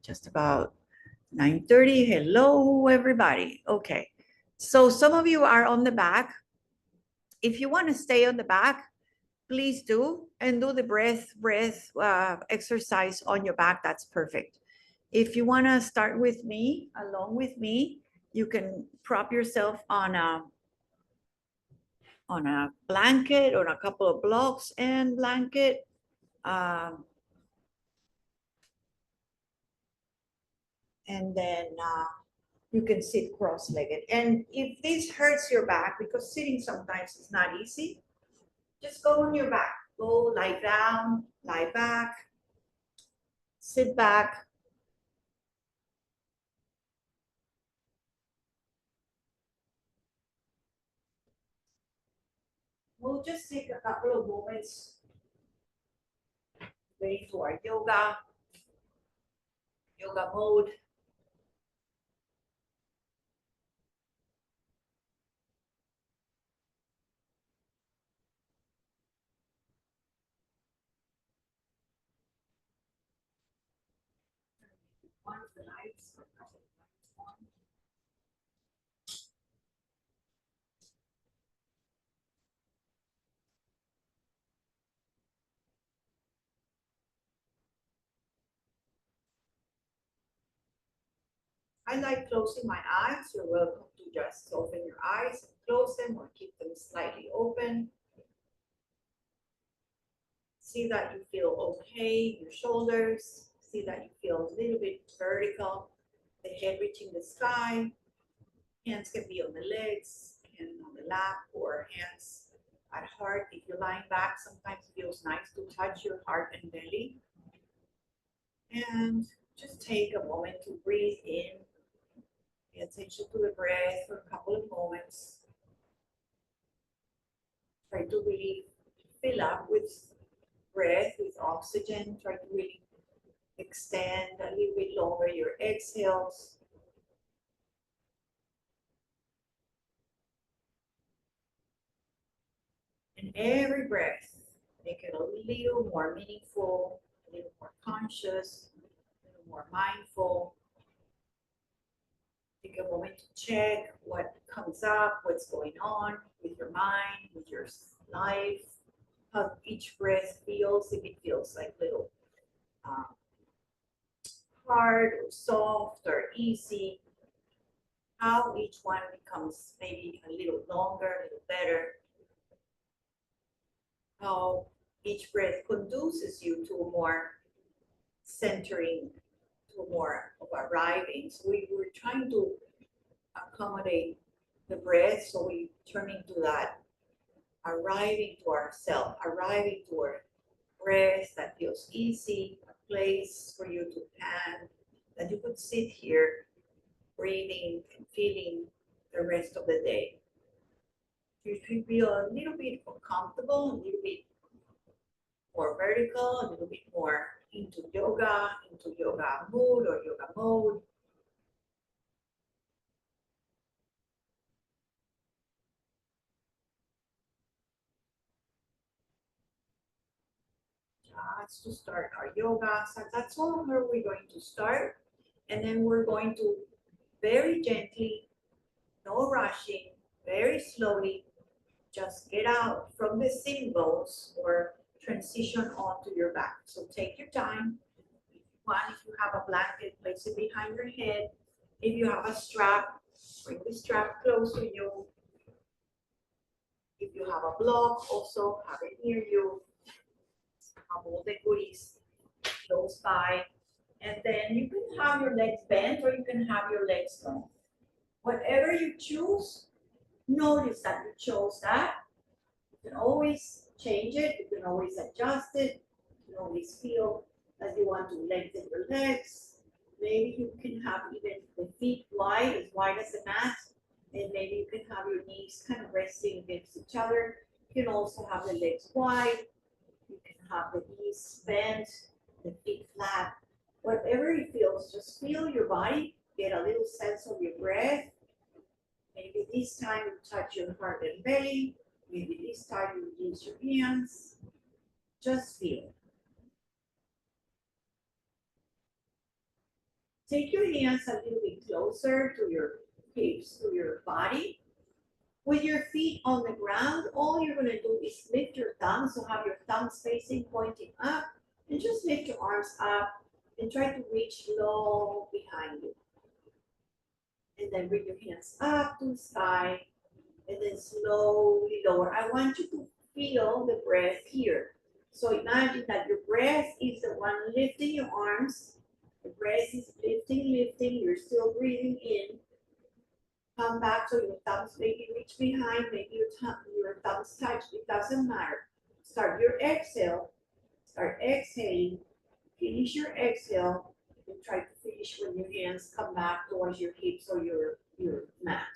just about 9:30. Hello, everybody. Okay. So some of you are on the back. If you want to stay on the back, please do and do the breath exercise on your back. That's perfect. If you want to start with me, along with me, you can prop yourself on a blanket or a couple of blocks and blanket. And then you can sit cross-legged. And if this hurts your back, because sitting sometimes is not easy, just go on your back. Go lie down, lie back, sit back. We'll just take a couple of moments waiting for our yoga mode. One of the lights. I like closing my eyes. You're welcome to just open your eyes and close them or keep them slightly open. See that you feel okay in your shoulders. See that you feel a little bit vertical, the head reaching the sky. Hands can be on the legs, hands on the lap, or hands at heart. If you're lying back, sometimes it feels nice to touch your heart and belly. And just take a moment to breathe in. Pay attention to the breath for a couple of moments. Try to really fill up with breath, with oxygen. Try to really extend a little bit longer your exhales. And every breath, make it a little more meaningful, a little more conscious, a little more mindful. Take a moment to check what comes up, what's going on with your mind, with your life, how each breath feels, if it feels like little hard or soft or easy, how each one becomes maybe a little longer, a little better, how each breath conduces you to a more centering, to more of arriving. So we were trying to accommodate the breath, so we turn into that arriving to ourself, arriving to our breath that feels easy, a place for you to land, that you could sit here breathing and feeling the rest of the day. You should be a little bit more comfortable, a little bit more vertical, a little bit more into yoga mood or yoga mode. Just to start our yoga. So that's all where we're going to start. And then we're going to very gently, no rushing, very slowly, just get out from the sitting bones or transition onto your back. So take your time. If you have a blanket, place it behind your head. If you have a strap, bring the strap close to you. If you have a block, also have it near you. Have all the goodies close by. And then you can have your legs bent or you can have your legs long. Whatever you choose, notice that you chose that. You can always change it. You can always adjust it. You can always feel that you want to lengthen your legs. Maybe you can have even the feet as wide as the mat. And maybe you can have your knees kind of resting against each other. You can also have the legs wide. You can have the knees bent, the feet flat. Whatever it feels, just feel your body. Get a little sense of your breath. Maybe this time you touch your heart and belly. Maybe this time you release your hands. Just feel. Take your hands a little bit closer to your hips, to your body. With your feet on the ground, all you're gonna do is lift your thumbs, so have your thumbs facing, pointing up, and just lift your arms up and try to reach low behind you. And then bring your hands up to the sky, and then slowly lower. I want you to feel the breath here. So imagine that your breath is the one lifting your arms. The breath is lifting, you're still breathing in. Come back so your thumbs maybe reach behind, maybe your thumbs touch, it doesn't matter. Start your exhale, start exhaling, finish your exhale, and try to finish when your hands come back towards your hips or your mat.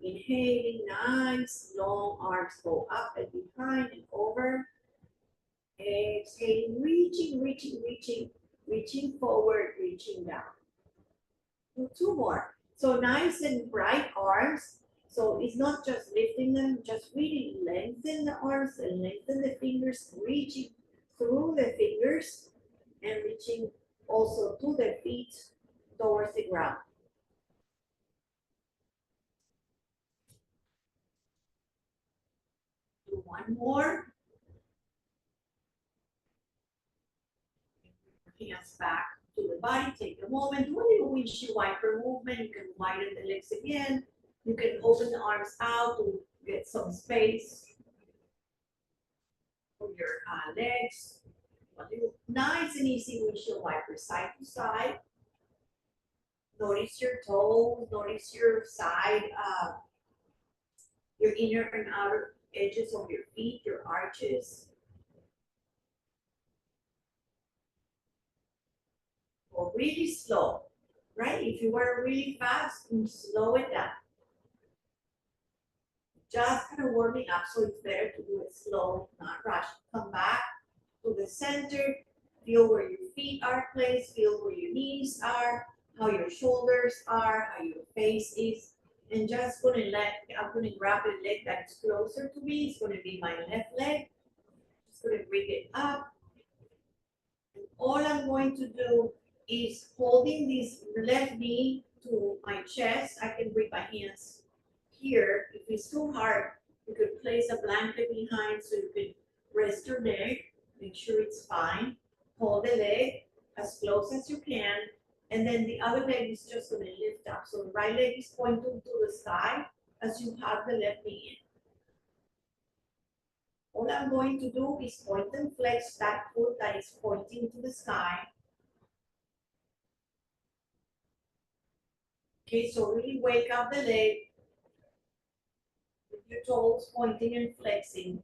Inhaling, nice, long arms go up and behind and over. Exhaling, reaching forward, reaching down. Two more. So nice and bright arms. So it's not just lifting them, just really lengthen the arms and lengthen the fingers, reaching through the fingers and reaching also to the feet towards the ground. Do one more. Hands back to the body, take a moment, do a little windshield wiper movement. You can widen the legs again. You can open the arms out to get some space for your legs. Nice and easy windshield wiper, side to side. Notice your toes, notice your side, your inner and outer edges of your feet, your arches. Or really slow, right? If you were really fast, slow it down. Just kind of warming up, so it's better to do it slow, not rush. Come back to the center, feel where your feet are placed, feel where your knees are, how your shoulders are, how your face is. And just I'm gonna grab the leg that's closer to me. It's gonna be my left leg. Just gonna bring it up. And all I'm going to do is holding this left knee to my chest. I can bring my hands here. If it's too hard, you could place a blanket behind so you can rest your leg, make sure it's fine. Hold the leg as close as you can, and then the other leg is just going to lift up. So the right leg is pointing to the sky as you have the left knee in. All I'm going to do is point and flex that foot that is pointing to the sky. Okay, so really wake up the leg with your toes pointing and flexing.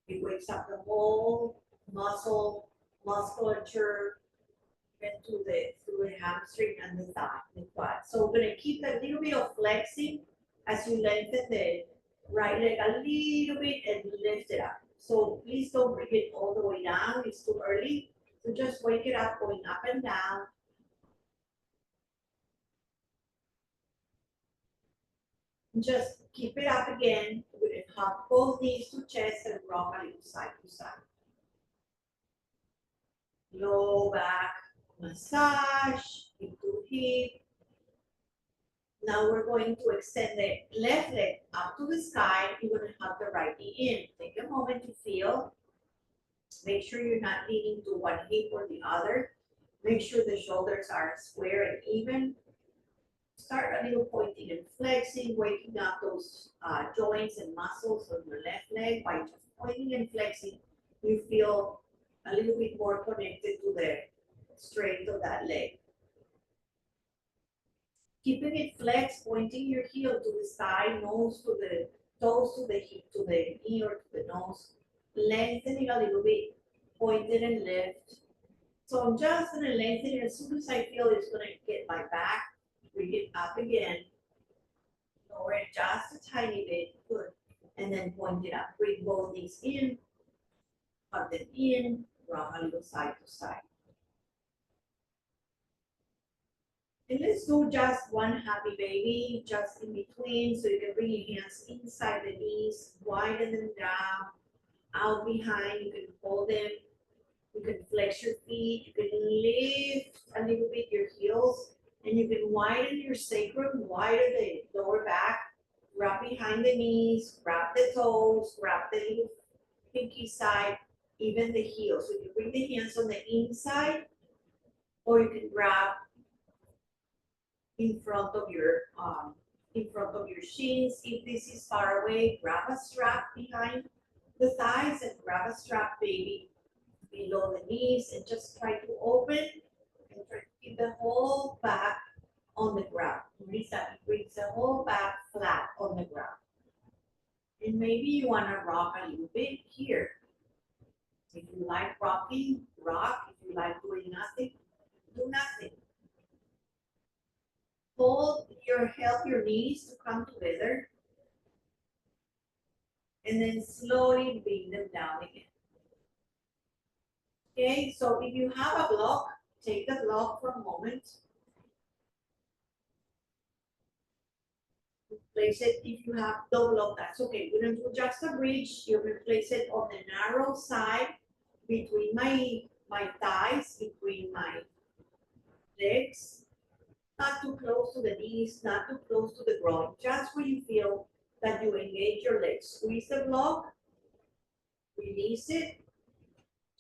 It wakes up the whole musculature, and through the hamstring and the thigh, the quad. So we're gonna keep a little bit of flexing as you lengthen the right leg a little bit and lift it up. So please don't bring it all the way down, it's too early. So just wake it up, going up and down. Just keep it up again. We're gonna hop both knees to chest and rock a little side to side. Low back massage into hip. Now we're going to extend the left leg up to the sky. You're going to have the right knee in. Take a moment to feel. Make sure you're not leaning to one hip or the other. Make sure the shoulders are square and even. Start a little pointing and flexing, waking up those joints and muscles of your left leg by just pointing and flexing. You feel a little bit more connected to the strength of that leg. Keeping it flexed, pointing your heel to the side, nose to the toes to the hip, to the knee or to the nose. Lengthening a little bit, point it and lift. So I'm just gonna lengthen it. As soon as I feel it's gonna get my back, bring it up again. Lower it just a tiny bit, good. And then point it up. Bring both knees in, hug them in, rock a little side to side. And let's do just one happy baby, just in between, so you can bring your hands inside the knees, widen them down, out behind, you can hold them, you can flex your feet, you can lift a little bit your heels, And you can widen your sacrum, widen the lower back, grab behind the knees, grab the toes, grab the little pinky side, even the heels. So you can bring the hands on the inside, or you can grab in front of your shins. If this is far away, grab a strap behind the thighs and grab a strap maybe below the knees and just try to open and try to keep the whole back on the ground. Notice that it brings the whole back flat on the ground. And maybe you want to rock a little bit here. If you like rocking, rock. If you like doing nothing, do nothing. Help your knees to come together. And then slowly bring them down again. Okay, so if you have a block, take the block for a moment. Place it if you have no block, that's okay. We're gonna do just a bridge. You replace it on the narrow side between my thighs, between my legs. Not too close to the knees, not too close to the groin. Just where you feel that you engage your legs. Squeeze the block, release it.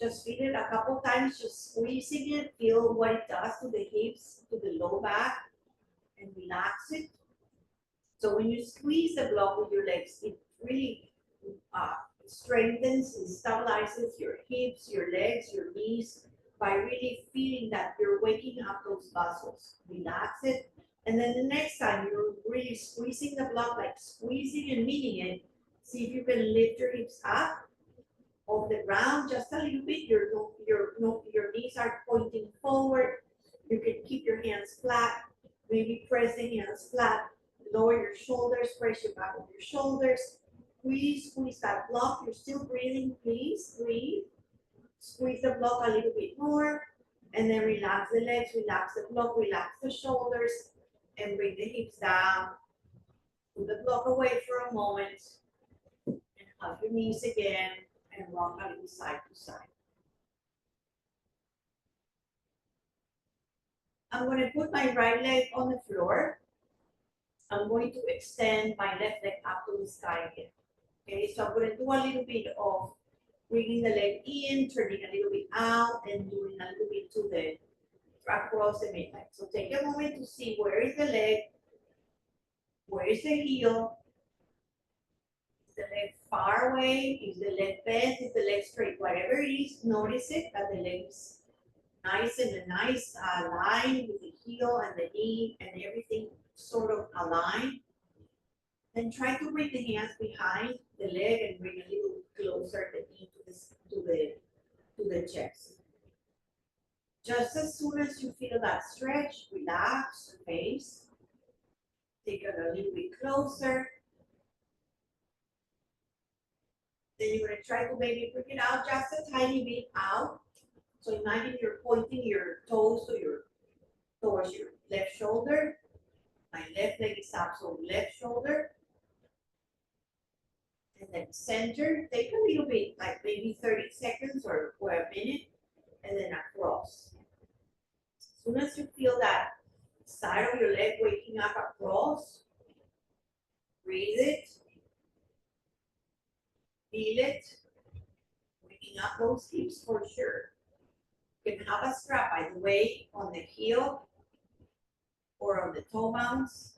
Just feel it a couple times, just squeezing it. Feel what it does to the hips, to the low back, and relax it. So when you squeeze the block with your legs, it really strengthens and stabilizes your hips, your legs, your knees by really feeling that you're waking up those muscles. Relax it. And then the next time you're really squeezing the block, like squeezing and kneading it, see if you can lift your hips up off the ground just a little bit. Your knees are pointing forward. You can keep your hands flat. Maybe press the hands flat. Lower your shoulders, press your back on your shoulders. Squeeze that block. You're still breathing, please breathe. Squeeze the block a little bit more. And then relax the legs, relax the block, relax the shoulders, and bring the hips down. Put the block away for a moment. And hug your knees again and rock a little side to side. I'm going to put my right leg on the floor. I'm going to extend my left leg up to the sky again. Okay, so I'm going to do a little bit of bringing the leg in, turning a little bit out, and doing a little bit to the across the midline. So take a moment to see where is the leg, where is the heel, is the leg far away, is the leg bent, is the leg straight, whatever it is, notice it, that the leg is nice and a nice line with the heel and the knee and everything sort of aligned. Then try to bring the hands behind the leg and bring a little closer the knee to the chest. Just as soon as you feel that stretch, relax your face. Take it a little bit closer. Then you're going to try to maybe bring it out just a tiny bit out. So imagine you're pointing your toes towards your left shoulder. My left leg is up, so left shoulder. And then center, take a little bit, like maybe 30 seconds or a minute, and then across. As soon as you feel that side of your leg waking up across, breathe it, feel it, waking up those hips for sure. You can have a strap, by the way, on the heel or on the toe mounts.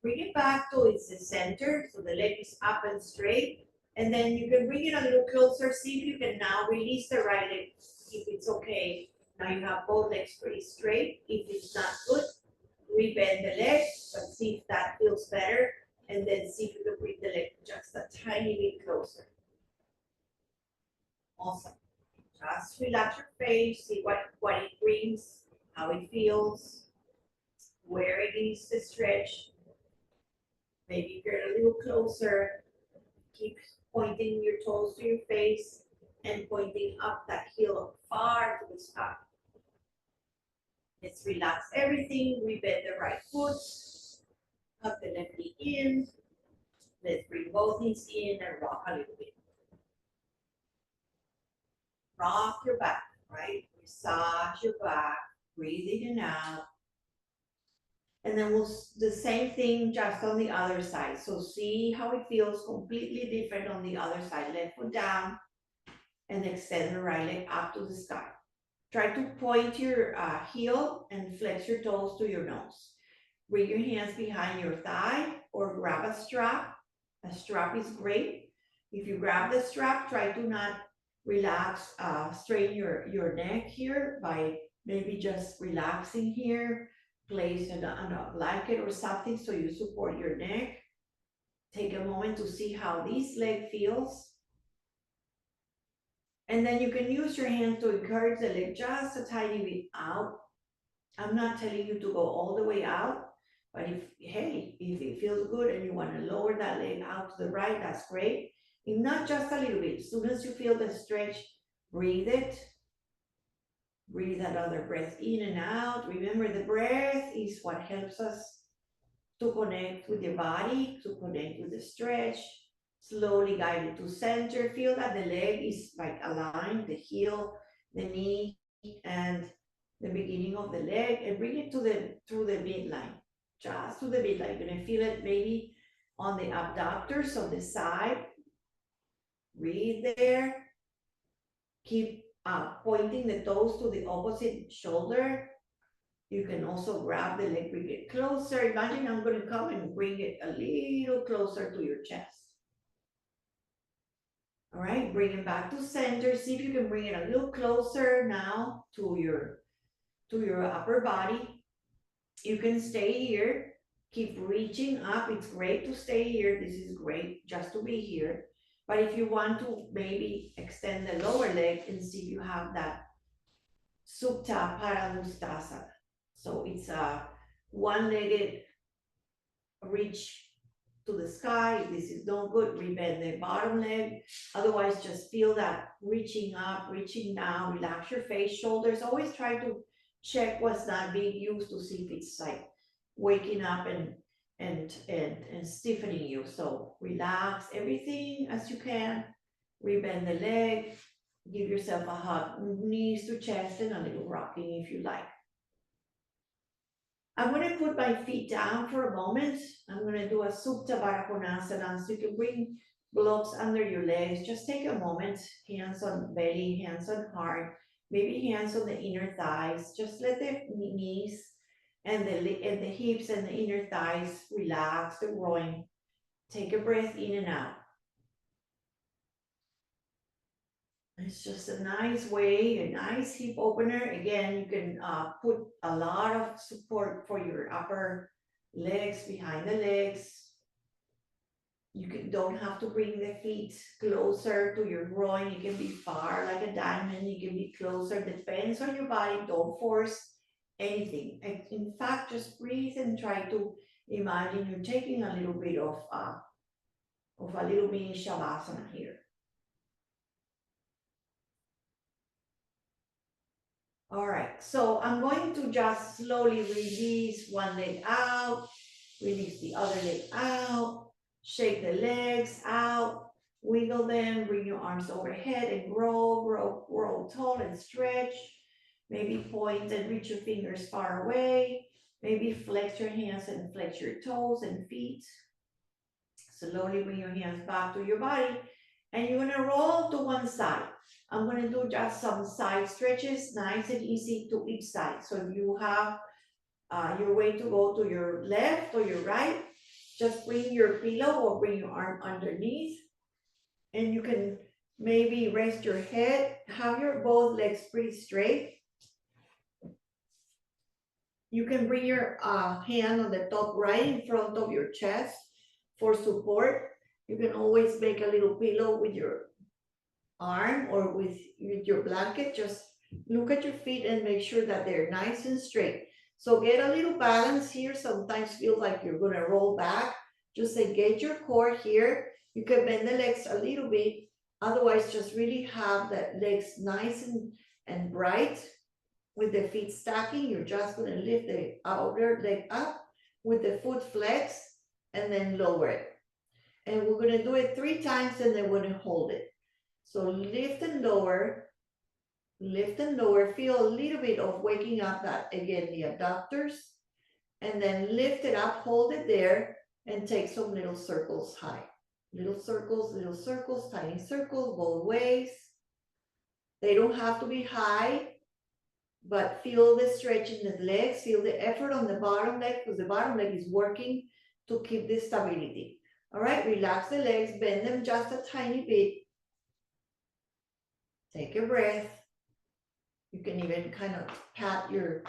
Bring it back to its center, so the leg is up and straight. And then you can bring it a little closer. See if you can now release the right leg, if it's okay. Now you have both legs pretty straight. If it's not good, rebend the leg, but see if that feels better. And then see if you can bring the leg just a tiny bit closer. Awesome. Just relax your face, see what it brings, how it feels, where it needs to stretch. Maybe get a little closer. Keep pointing your toes to your face and pointing up that heel far to the sky. Let's relax everything. We bend the right foot. Hug the left knee in. Let's bring both knees in and rock a little bit. Rock your back, right? Massage your back. Breathe in and out. And then we'll the same thing just on the other side. So see how it feels completely different on the other side. Left foot down and extend the right leg up to the sky. Try to point your heel and flex your toes to your nose. Bring your hands behind your thigh or grab a strap. A strap is great. If you grab the strap, try to not relax, strain your neck here by maybe just relaxing here. Place it on a blanket or something so you support your neck. Take a moment to see how this leg feels. And then you can use your hand to encourage the leg just a tiny bit out. I'm not telling you to go all the way out, but hey, if it feels good and you want to lower that leg out to the right, that's great. If not, just a little bit. As soon as you feel the stretch, breathe it. Breathe another breath in and out. Remember, the breath is what helps us to connect with your body, to connect with the stretch. Slowly guide it to center. Feel that the leg is like aligned, the heel, the knee, and the beginning of the leg, and bring it to the through the midline, just to the midline. You're gonna feel it maybe on the abductors on the side. Breathe there. Keep pointing the toes to the opposite shoulder. You can also grab the leg, bring it closer. Imagine I'm going to come and bring it a little closer to your chest. All right, bring it back to center. See if you can bring it a little closer now to your upper body. You can stay here. Keep reaching up. It's great to stay here. This is great just to be here. But if you want to maybe extend the lower leg and see if you have that Supta Padangustasana. So it's a one-legged reach to the sky. If this is not good, rebend the bottom leg. Otherwise, just feel that reaching up, reaching down, relax your face, shoulders. Always try to check what's not being used to see if it's like waking up and stiffening you. So relax everything as you can. Rebend the leg. Give yourself a hug, knees to chest, and a little rocking if you like. I'm gonna put my feet down for a moment. I'm gonna do a Supta Baddha Konasana, so you can bring blocks under your legs. Just take a moment, hands on belly, hands on heart, maybe hands on the inner thighs. Just let the knees and the hips and the inner thighs relax, the groin. Take a breath in and out. It's just a nice way, a nice hip opener. Again, you can put a lot of support for your upper legs, behind the legs. Don't have to bring the feet closer to your groin. You can be far like a diamond. You can be closer. Depends on your body. Don't force anything. In fact, just breathe and try to imagine you're taking a little bit of a little mini shavasana here. All right, so I'm going to just slowly release one leg out, release the other leg out, shake the legs out, wiggle them, bring your arms overhead and grow tall and stretch. Maybe point and reach your fingers far away. Maybe flex your hands and flex your toes and feet. Slowly bring your hands back to your body and you're gonna roll to one side. I'm gonna do just some side stretches, nice and easy to each side. So if you have your way to go to your left or your right, just bring your pillow or bring your arm underneath. And you can maybe rest your head, have your both legs pretty straight. You can bring your hand on the top right in front of your chest for support. You can always make a little pillow with your arm or with your blanket. Just look at your feet and make sure that they're nice and straight. So get a little balance here. Sometimes feel like you're gonna roll back. Just engage your core here. You can bend the legs a little bit. Otherwise, just really have the legs nice and bright. With the feet stacking, you're just gonna lift the outer leg up with the foot flex and then lower it. And we're gonna do it 3 times and then we're gonna hold it. So lift and lower, feel a little bit of waking up that, again, the abductors and then lift it up, hold it there, and take some little circles high. Little circles, tiny circles, both ways. They don't have to be high, but feel the stretch in the legs, feel the effort on the bottom leg, because the bottom leg is working to keep this stability. All right, relax the legs, bend them just a tiny bit. Take a breath. You can even kind of pat your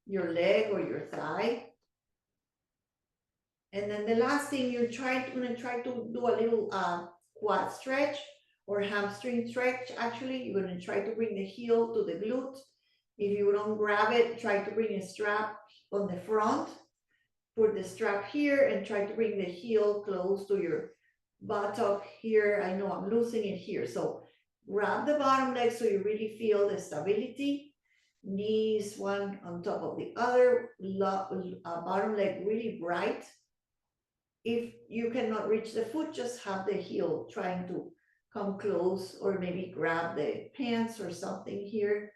leg or your thigh. And then the last thing you're gonna try to do a little quad stretch or hamstring stretch. Actually, you're gonna try to bring the heel to the glute. If you don't grab it, try to bring a strap on the front. Put the strap here and try to bring the heel close to your buttock here. I know I'm losing it here. So grab the bottom leg so you really feel the stability. Knees one on top of the other, bottom leg really bright. If you cannot reach the foot, just have the heel trying to come close, or maybe grab the pants or something here.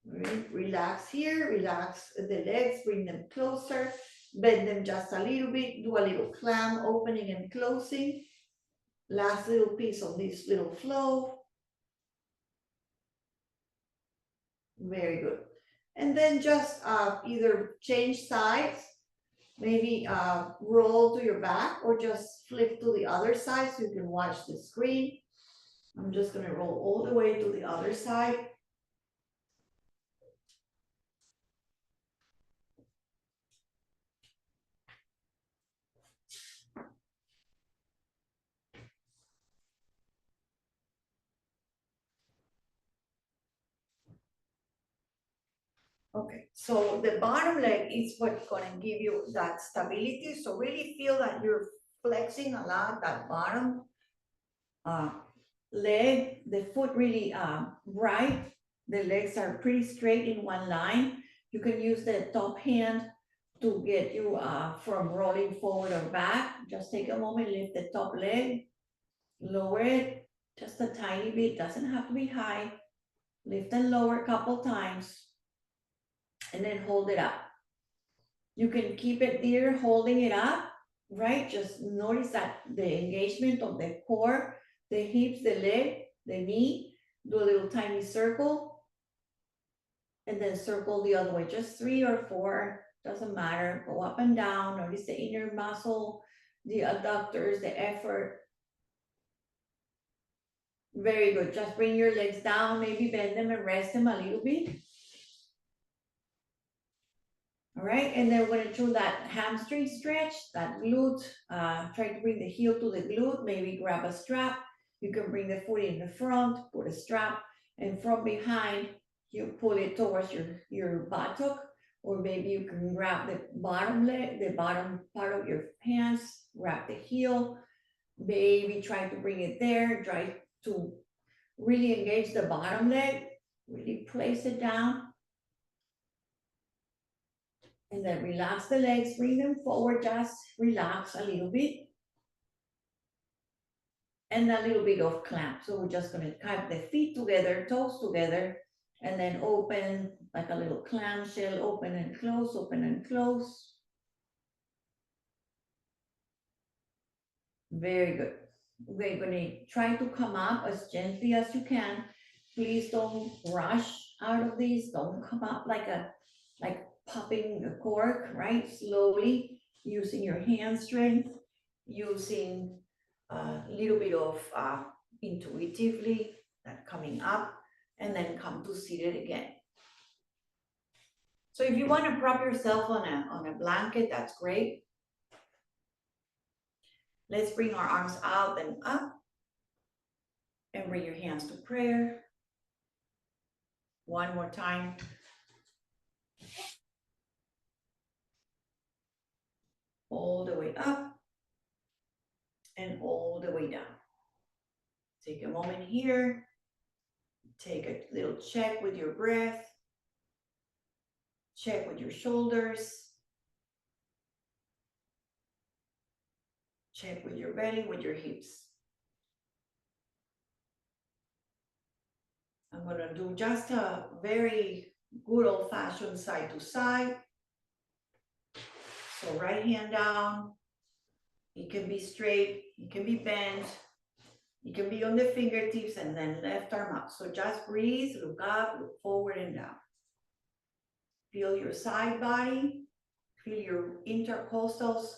Right. Relax here, relax the legs, bring them closer, bend them just a little bit, do a little clam opening and closing. Last little piece of this little flow. Very good. And then just either change sides, maybe roll to your back, or just flip to the other side so you can watch the screen. I'm just gonna roll all the way to the other side. Okay, so the bottom leg is what's gonna give you that stability. So really feel that you're flexing a lot, that bottom leg, the foot really right. The legs are pretty straight in one line. You can use the top hand to get you from rolling forward or back. Just take a moment, lift the top leg, lower it just a tiny bit, doesn't have to be high. Lift and lower a couple times, and then hold it up. You can keep it there, holding it up, right? Just notice that the engagement of the core, the hips, the leg, the knee. Do a little tiny circle, and then circle the other way. Just 3 or 4, doesn't matter. Go up and down. Notice the inner muscle, the adductors, the effort. Very good. Just bring your legs down, maybe bend them and rest them a little bit. All right, and then when it's through that hamstring stretch, that glute, try to bring the heel to the glute, maybe grab a strap. You can bring the foot in the front, put a strap, and from behind, you pull it towards your buttock, or maybe you can grab the bottom leg, the bottom part of your pants, grab the heel, maybe try to bring it there, try to really engage the bottom leg, really place it down. And then relax the legs, bring them forward, just relax a little bit. And a little bit of clamp. So we're just gonna keep the feet together, toes together, and then open like a little clamshell, open and close, open and close. Very good. We're gonna try to come up as gently as you can. Please don't rush out of these. Don't come up like popping a cork, right? Slowly, using your hand strength, using a little bit of intuitively, that coming up, and then come to seated again. So if you want to prop yourself on a blanket, that's great. Let's bring our arms out and up, and bring your hands to prayer. One more time. All the way up and all the way down. Take a moment here. Take a little check with your breath. Check with your shoulders. Check with your belly, with your hips. I'm gonna do just a very good old fashioned side to side. So right hand down, it can be straight, it can be bent, it can be on the fingertips, and then left arm up. So just breathe, look up, look forward and down. Feel your side body, feel your intercostals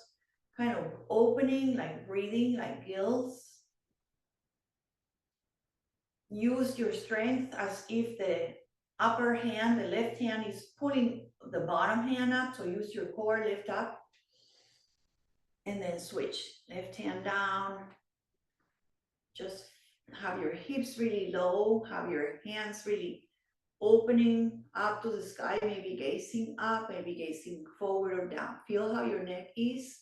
kind of opening, like breathing, like gills. Use your strength as if the upper hand, the left hand, is pulling the bottom hand up. So use your core, lift up, and then switch. Left hand down. Just have your hips really low, have your hands really opening up to the sky, maybe gazing up, maybe gazing forward or down. Feel how your neck is.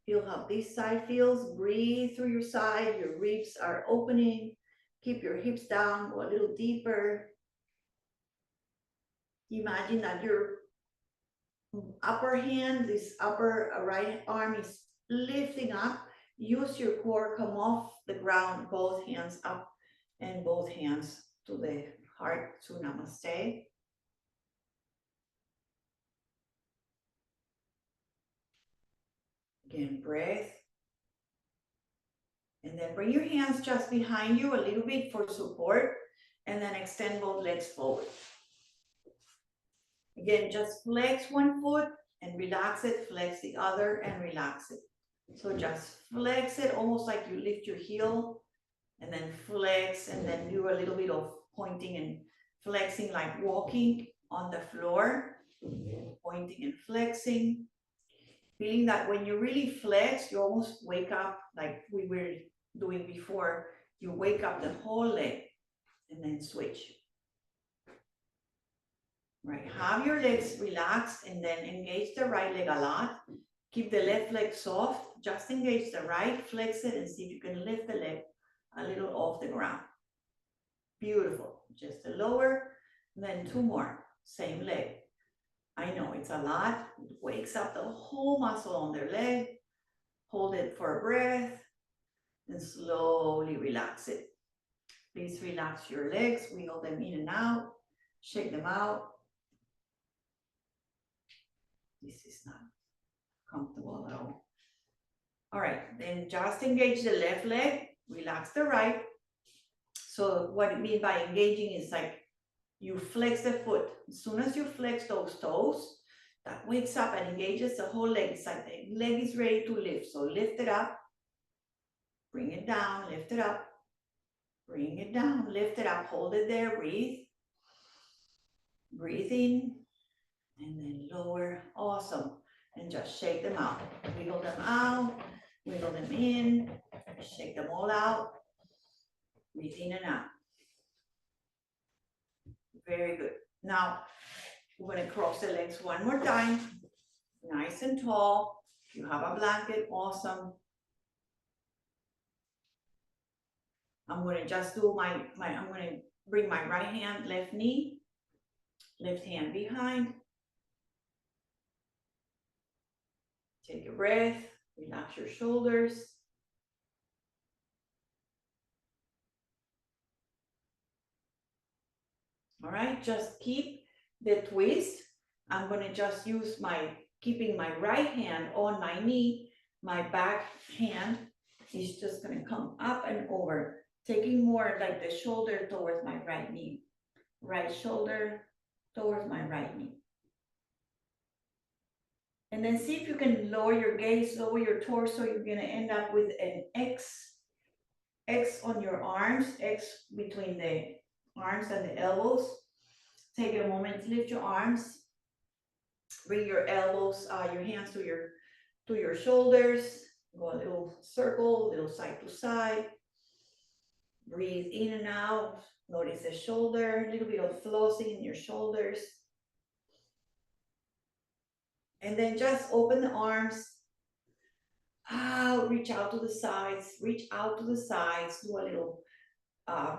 Feel how this side feels. Breathe through your side. Your ribs are opening. Keep your hips down, go a little deeper. Imagine that your upper hand, this upper right arm is lifting up. Use your core, come off the ground, both hands up and both hands to the heart to namaste. Again, breath. And then bring your hands just behind you a little bit for support, and then extend both legs forward. Again, just flex one foot and relax it, flex the other and relax it. So just flex it almost like you lift your heel, and then flex, and then do a little bit of pointing and flexing, like walking on the floor, pointing and flexing. Feeling that when you really flex, you almost wake up, like we were doing before. You wake up the whole leg and then switch. Right, have your legs relaxed and then engage the right leg a lot. Keep the left leg soft, just engage the right, flex it, and see if you can lift the leg a little off the ground. Beautiful, just the lower, then two more, same leg. I know it's a lot, it wakes up the whole muscle on their leg. Hold it for a breath, and slowly relax it. Please relax your legs, wiggle them in and out, shake them out. This is not comfortable at all. All right, then just engage the left leg, relax the right. So what I mean by engaging is like you flex the foot. As soon as you flex those toes, that wakes up and engages the whole leg. It's like the leg is ready to lift. So lift it up, bring it down, lift it up, bring it down, lift it up, hold it there, breathe. Breathe in, and then lower, awesome. And just shake them out, wiggle them out, wiggle them in, shake them all out, breathe in and out. Very good. Now, we're gonna cross the legs one more time, nice and tall. If you have a blanket, awesome. I'm gonna just do I'm gonna bring my right hand, left knee, left hand behind. Take a breath, relax your shoulders. All right, just keep the twist. I'm gonna just use keeping my right hand on my knee. My back hand is just gonna come up and over, taking more like the shoulder towards my right knee. Right shoulder towards my right knee. And then see if you can lower your gaze, lower your torso. You're gonna end up with an X on your arms, X between the arms and the elbows. Take a moment to lift your arms. Bring your elbows, your hands to your shoulders. Go a little circle, a little side to side. Breathe in and out. Notice the shoulder, a little bit of flossing in your shoulders. And then just open the arms out, reach out to the sides, reach out to the sides. Do a little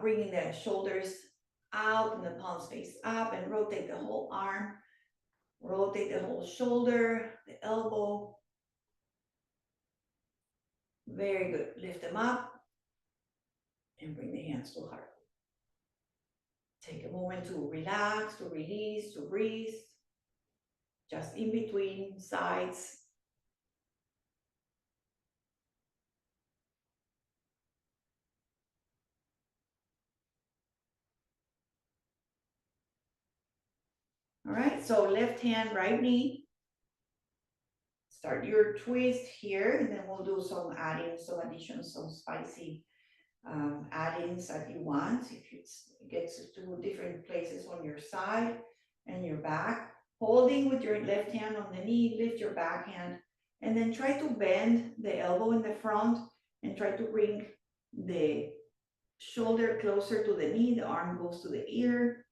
bringing the shoulders out and the palms face up, and rotate the whole arm. Rotate the whole shoulder, the elbow. Very good. Lift them up and bring the hands to heart. Take a moment to relax, to release, to breathe, just in between sides. All right, so left hand, right knee. Start your twist here, and then we'll do some add-ins, some additions, some spicy add-ins that you want. If it gets to different places on your side and your back, holding with your left hand on the knee, lift your back hand, and then try to bend the elbow in the front and try to bring the shoulder closer to the knee, the arm goes to the ear.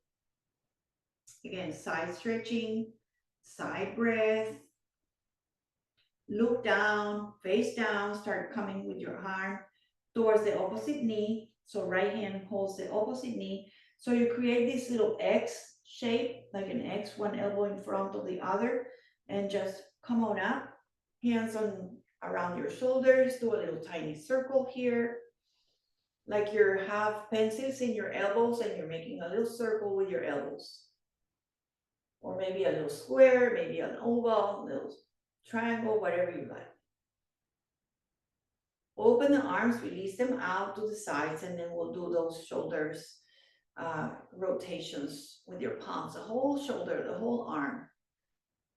Again, side stretching, side breath. Look down, face down, start coming with your arm towards the opposite knee. So right hand holds the opposite knee. So you create this little X shape, like an X, one elbow in front of the other, and just come on up. Hands on around your shoulders, do a little tiny circle here. Like you have pencils in your elbows and you're making a little circle with your elbows. Or maybe a little square, maybe an oval, a little triangle, whatever you like. Open the arms, release them out to the sides, and then we'll do those shoulders rotations with your palms, the whole shoulder, the whole arm.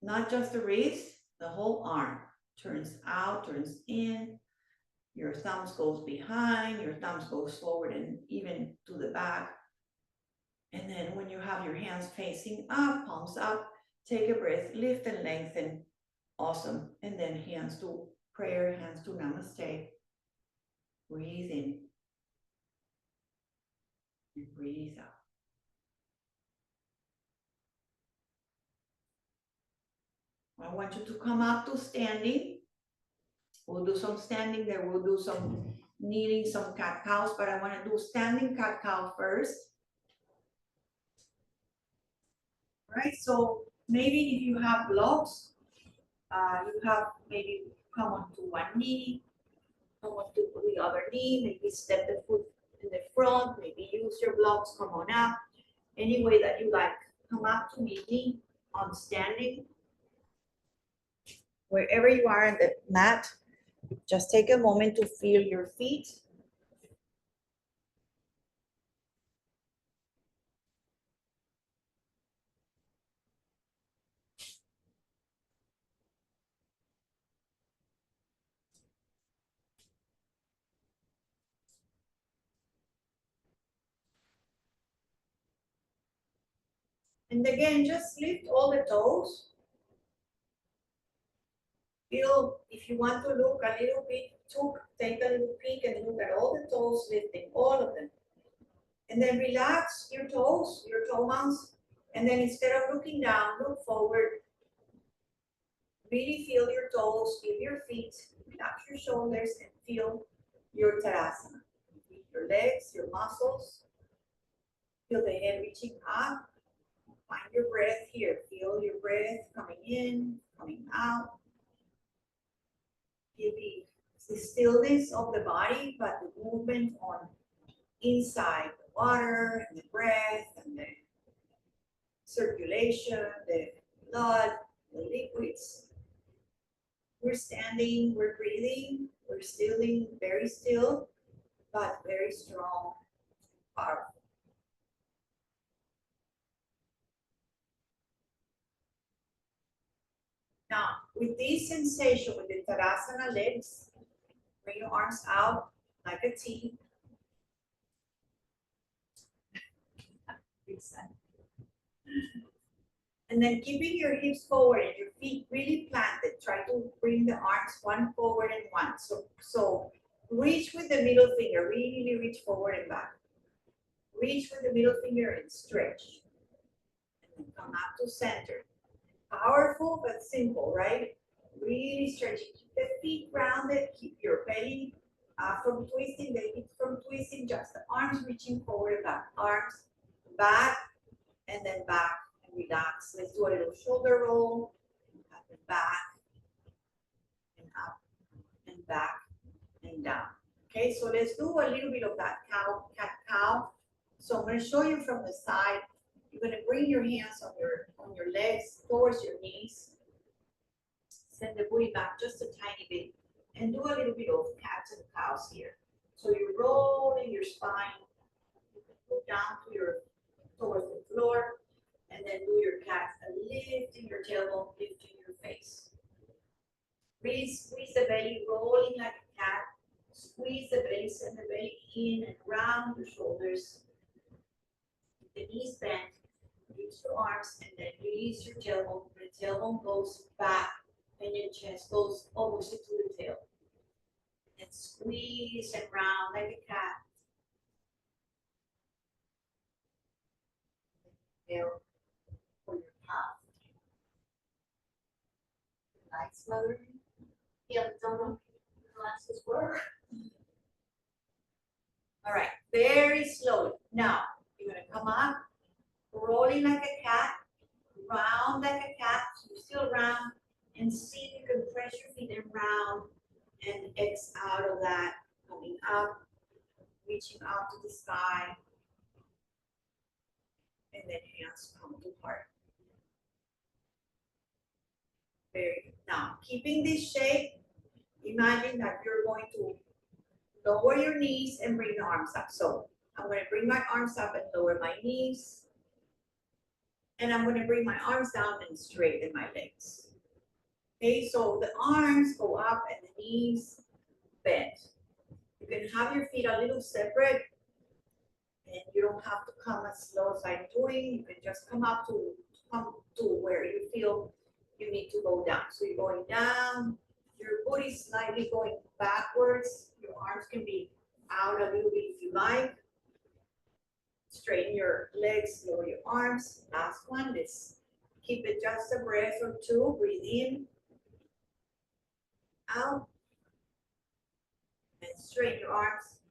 Not just the wrist, the whole arm. Turns out, turns in. Your thumbs goes behind, your thumbs goes forward and even to the back. And then when you have your hands facing up, palms up, take a breath, lift and lengthen. Awesome. And then hands to prayer, hands to namaste. Breathe in and breathe out. I want you to come up to standing. We'll do some standing there. We'll do some kneeling, some cat cows, but I want to do standing cat cow first. All right, so maybe if you have blocks, you have maybe come onto one knee, come onto the other knee, maybe step the foot in the front, maybe use your blocks, come on up. Any way that you like, come up to meet me on standing. Wherever you are on the mat, just take a moment to feel your feet. And again, just lift all the toes. Feel, if you want to look a little bit, take a little peek and look at all the toes, lifting all of them. And then relax your toes, your toe mounts. And then instead of looking down, look forward. Really feel your toes, feel your feet, relax your shoulders, and feel your Tadasana. Your legs, your muscles. Feel the head reaching up. Find your breath here. Feel your breath coming in, coming out. Feel the stillness of the body, but the movement on inside the water and the breath and the circulation, the blood, the liquids. We're standing, we're breathing, we're stilling, very still, but very strong, powerful. Now, with this sensation, with the Tadasana legs, bring your arms out like a T. And then keeping your hips forward and your feet really planted, try to bring the arms one forward and one. So reach with the middle finger, really reach forward and back. Reach with the middle finger and stretch. And then come up to center. Powerful but simple, right? Really stretching. Keep the feet rounded, keep your belly from twisting, the hips from twisting, just the arms reaching forward and back. Arms back and then back. Relax. Let's do a little shoulder roll. Up and back and up and back and down. Okay, so let's do a little bit of that cat cow. So I'm gonna show you from the side. You're gonna bring your hands on your legs towards your knees. Send the booty back just a tiny bit and do a little bit of cats and cows here. So you're rolling your spine. You can go down to towards the floor and then do your cat and lifting your tailbone, lifting your face. Really squeeze the belly, rolling like a cat. Squeeze the belly, send the belly in and round your shoulders. The knees bent, use your arms, and then release your tailbone. The tailbone goes back, and your chest goes almost into the tail. And squeeze and round like a cat. Tail for your calf. Lights fluttering. Yeah, don't know the glasses work. All right, very slowly. Now, you're gonna come up, rolling like a cat, round like a cat, so you're still round, and see if you can press your feet and round, and X out of that, coming up, reaching out to the sky, and then hands come to heart. Very good. Now, keeping this shape, imagine that you're going to lower your knees and bring the arms up. So I'm going to bring my arms up and lower my knees. And I'm going to bring my arms down and straighten my legs. Okay, so the arms go up and the knees bend. You can have your feet a little separate, and you don't have to come as slow as I'm doing. You can just come to where you feel you need to go down. So you're going down, your booty slightly going backwards. Your arms can be out a little bit if you like. Straighten your legs, lower your arms. Last one, let's keep it just a breath or two. Breathe in, out, and straighten your arms,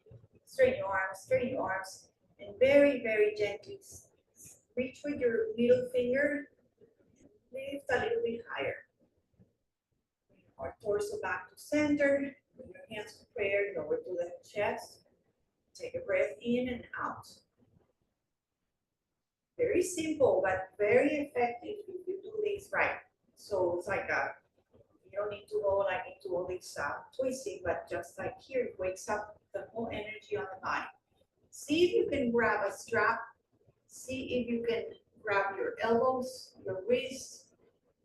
straighten your arms, straighten your arms, and very, very gently reach with your middle finger, lift a little bit higher. Our torso back to center, bring your hands to prayer, lower to the chest. Take a breath in and out. Very simple, but very effective if you do this right. So it's like you don't need to go like into all this twisting, but just like here, it wakes up the whole energy on the body. See if you can grab a strap. See if you can grab your elbows, your wrists.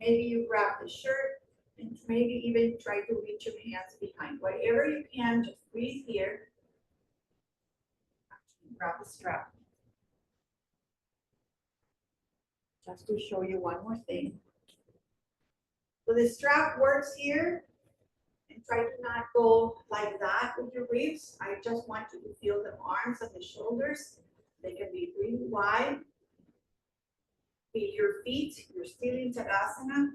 Maybe you grab the shirt, and maybe even try to reach your hands behind. Whatever you can, just breathe here. Grab the strap. Just to show you one more thing. So the strap works here, and try to not go like that with your ribs. I just want you to feel the arms and the shoulders. They can be really wide. Feel your feet. You're still in Tadasana,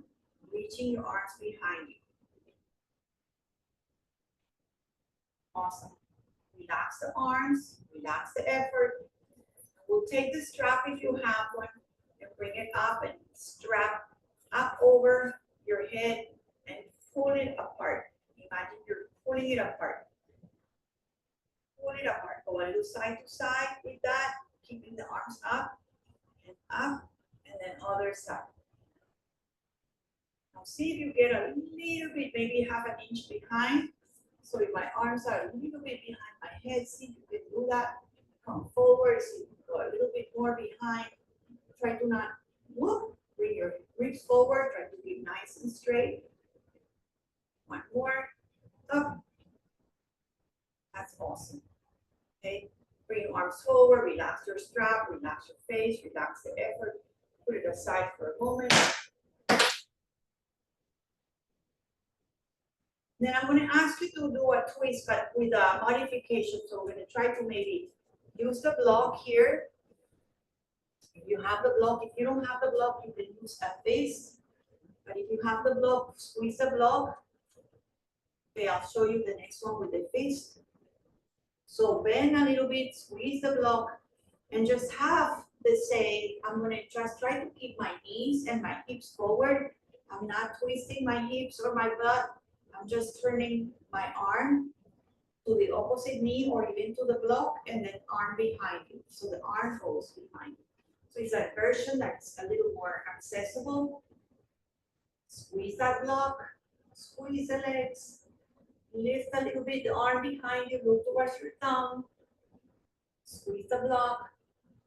reaching your arms behind you. Awesome. Relax the arms, relax the effort. We'll take the strap if you have one and bring it up and strap up over your head and pull it apart. Imagine you're pulling it apart. Pull it apart. Go a little side to side with that, keeping the arms up, and then other side. Now see if you get a little bit, maybe half an inch behind. So if my arms are a little bit behind my head, see if you can do that. Come forward, see if you go a little bit more behind. Try to not whoop, bring your ribs forward, try to be nice and straight. One more, up. That's awesome. Okay, bring your arms forward, relax your strap, relax your face, relax the effort. Put it aside for a moment. Then I'm going to ask you to do a twist, but with a modification. So we're going to try to maybe use the block here. If you have the block, if you don't have the block, you can use a fist. But if you have the block, squeeze the block. Okay, I'll show you the next one with the fist. So bend a little bit, squeeze the block, and just have the same. I'm going to just try to keep my knees and my hips forward. I'm not twisting my hips or my butt. I'm just turning my arm to the opposite knee or even to the block, and then arm behind you. So the arm goes behind you. So it's a version that's a little more accessible. Squeeze that block, squeeze the legs, lift a little bit the arm behind you, look towards your thumb, squeeze the block,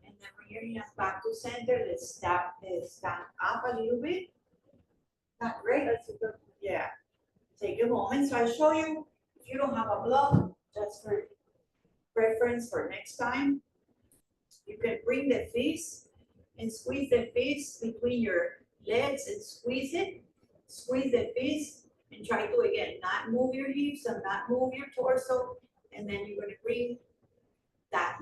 and then bring your hands back to center. Let's stand up a little bit. Not great. Yeah. Take a moment. So I show you, if you don't have a block, just for reference for next time, you can bring the fist and squeeze the fist between your legs and squeeze it. Squeeze the fist and try to, again, not move your hips and not move your torso. And then you're going to bring that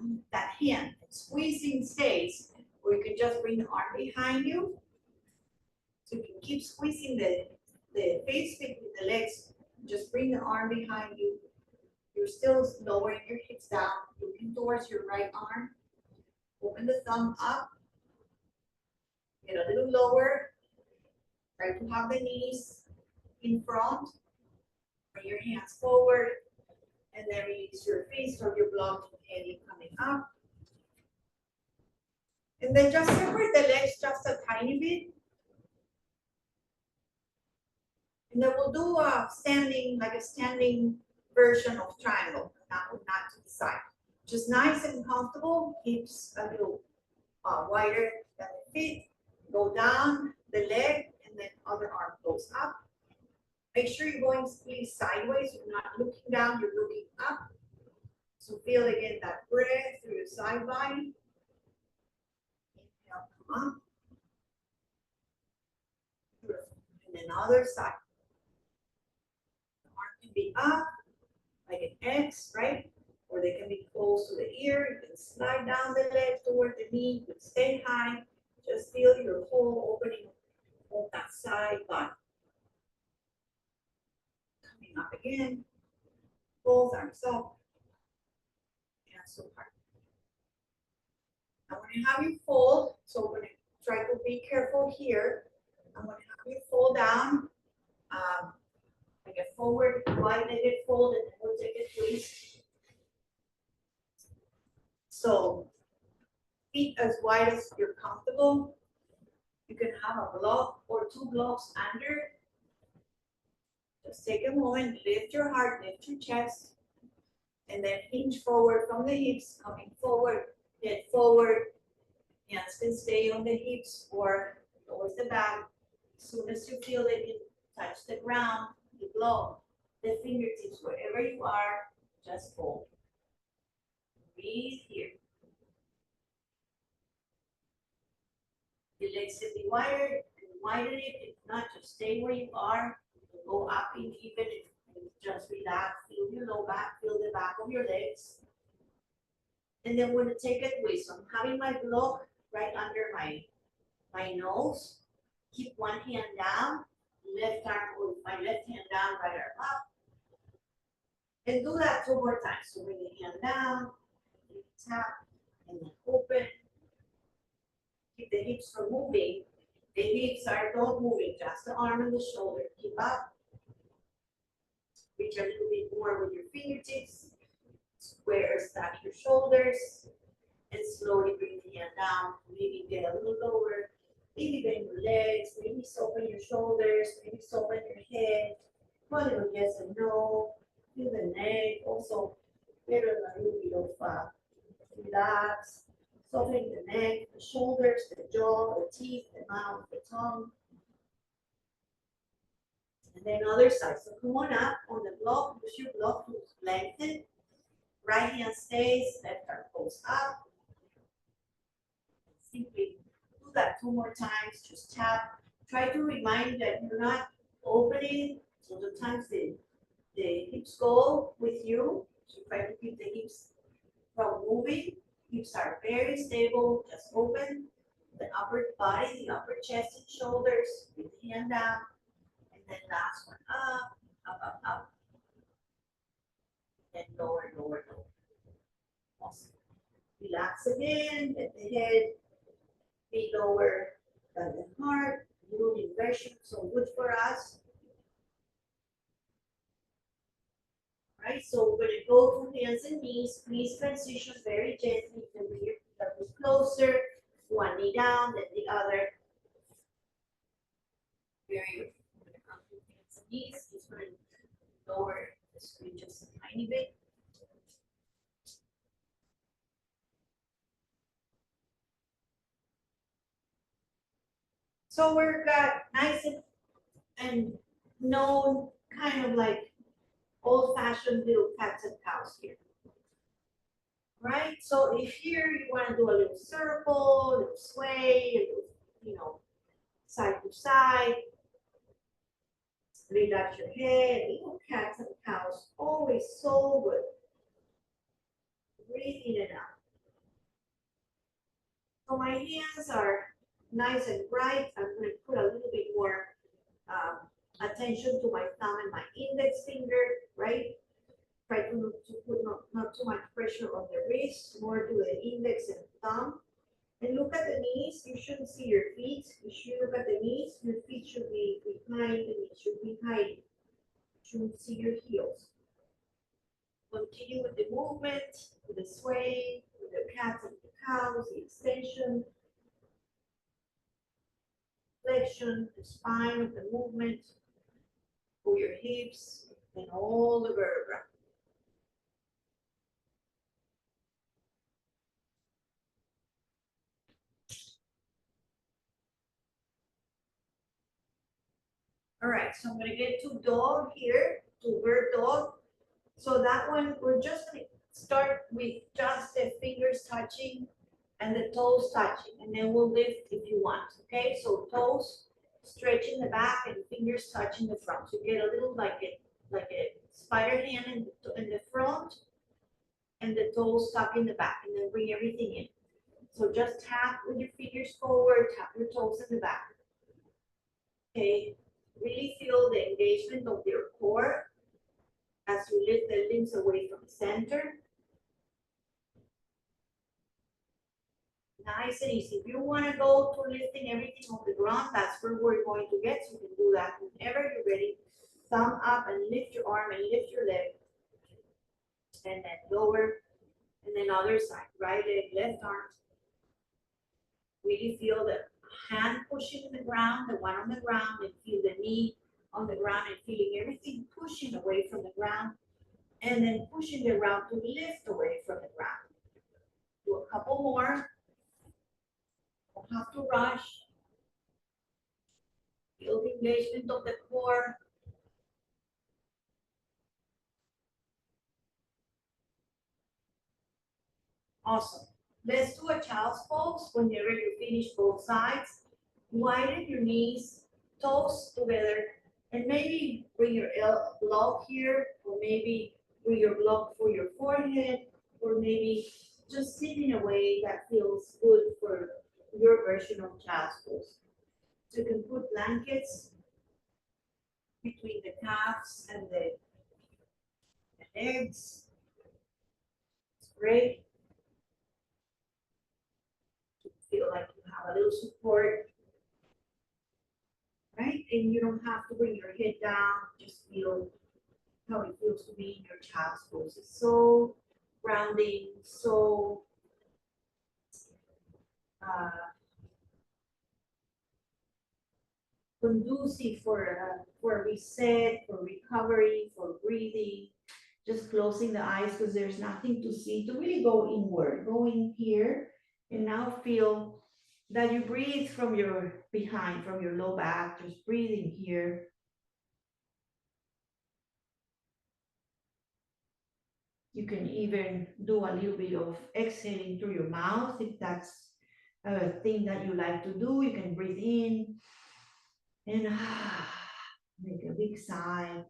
hand. Squeezing stays, or you can just bring the arm behind you. So you can keep squeezing the fist between the legs. Just bring the arm behind you. You're still lowering your hips down, looking towards your right arm. Open the thumb up. Get a little lower. Try to have the knees in front. Bring your hands forward. And then release your fist or your block heading coming up. And then just separate the legs just a tiny bit. And then we'll do a standing version of triangle, not to the side. Just nice and comfortable, hips a little wider than the feet. Go down the leg, and then other arm goes up. Make sure you're going squeeze sideways. You're not looking down, you're looking up. So feel again that breath through your side body. Inhale, come up. And then other side. The arm can be up, like an X, right? Or they can be close to the ear. You can slide down the leg toward the knee. You can stay high. Just feel your whole opening of that side body. Coming up again. Both arms up. Hands so hard. I'm going to have you fold. So I'm going to try to be careful here. I'm going to have you fold down. Like a forward, wide-legged fold, and then we'll take a twist. So feet as wide as you're comfortable. You can have a block or two blocks under. Just take a moment, lift your heart, lift your chest, and then hinge forward from the hips, coming forward, head forward. Hands can stay on the hips or towards the back. As soon as you feel it, you touch the ground, you block the fingertips wherever you are, just fold. Breathe here. The legs can be wider and widen it. If not, just stay where you are. Go up and even and just relax. Feel your low back, feel the back of your legs. And then we're going to take a twist. So I'm having my block right under my nose. Keep one hand down, left arm with my left hand down, right arm up. And do that 2 more times. So bring the hand down, tap, and then open. Keep the hips from moving. The hips are not moving, just the arm and the shoulder. Keep up. Reach a little bit more with your fingertips. Square, stack your shoulders. And slowly bring the hand down. Maybe get a little lower. Maybe bend your legs. Maybe soften your shoulders. Maybe soften your head. One little yes and no. Feel the neck. Also, get a little bit of relax. Softening the neck, the shoulders, the jaw, the teeth, the mouth, the tongue. And then other side. So come on up on the block. Push your block to lengthen. Right hand stays, left arm goes up. Simply do that 2 more times. Just tap. Try to remind that you're not opening. So sometimes the hips go with you. So try to keep the hips from moving. Hips are very stable. Just open the upper body, the upper chest and shoulders. With the hand down. And then last one up, up, up, up. And lower, lower, lower. Awesome. Relax again. Let the head be lower than the heart. Little inversion, so good for us. Right, right? So we're gonna go to hands and knees. Please transition very gently. You can bring your feet a bit closer. One knee down, then the other. Very good. I'm gonna come to hands and knees. Just gonna lower the screen just a tiny bit. So we're got nice and known kind of like old-fashioned little cats and cows here. Right? So if here you want to do a little circle, a little sway, a little, side to side, relax your head, little cats and cows, always so good. Breathe in and out. So my hands are nice and bright. I'm going to put a little bit more attention to my thumb and my index finger, right? Try to put not too much pressure on the wrist, more to the index and thumb. And look at the knees. You shouldn't see your feet. You should look at the knees. Your feet should be behind the knees, should be hiding. You shouldn't see your heels. Continue with the movement, with the sway, with the cats and the cows, the extension, flexion, the spine of the movement, for your hips, and all the vertebrae. All right, so I'm gonna get to dog here, to bird dog. So that one, we're just gonna start with just the fingers touching and the toes touching, and then we'll lift if you want, okay? So toes stretching the back and fingers touching the front. So you get a little like a spider hand in the front and the toes tuck in the back, and then bring everything in. So just tap with your fingers forward, tap your toes in the back. Okay, really feel the engagement of your core as you lift the limbs away from the center. Nice and easy. If you want to go to lifting everything on the ground, that's where we're going to get. So you can do that whenever you're ready. Thumb up and lift your arm and lift your leg. And then lower. And then other side. Right leg, left arm. Really feel the hand pushing the ground, the one on the ground, and feel the knee on the ground and feeling everything pushing away from the ground. And then pushing the ground to lift away from the ground. Do a couple more. Don't have to rush. Feel the engagement of the core. Awesome. Let's do a child's pose. Whenever you finish both sides, widen your knees, toes together, and maybe bring your block here, or maybe bring your block for your forehead, or maybe just sit in a way that feels good for your version of child's pose. So you can put blankets between the calves and the legs. It's great. Feel like you have a little support, right? And you don't have to bring your head down, just feel how it feels to be in your child's pose. It's so grounding, so conducive for reset, for recovery, for breathing. Just closing the eyes because there's nothing to see, to really go inward, go in here, and now feel that you breathe from your behind, from your low back, just breathing here. You can even do a little bit of exhaling through your mouth if that's a thing that you like to do. You can breathe in and make a big sigh,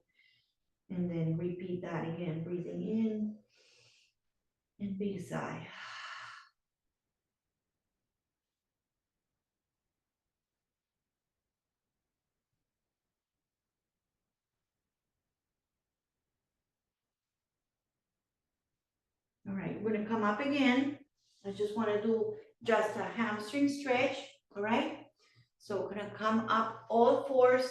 and then repeat that again, breathing in and big sigh. All right, we're gonna come up again. I just wanna do just a hamstring stretch, all right? So we're gonna come up all fours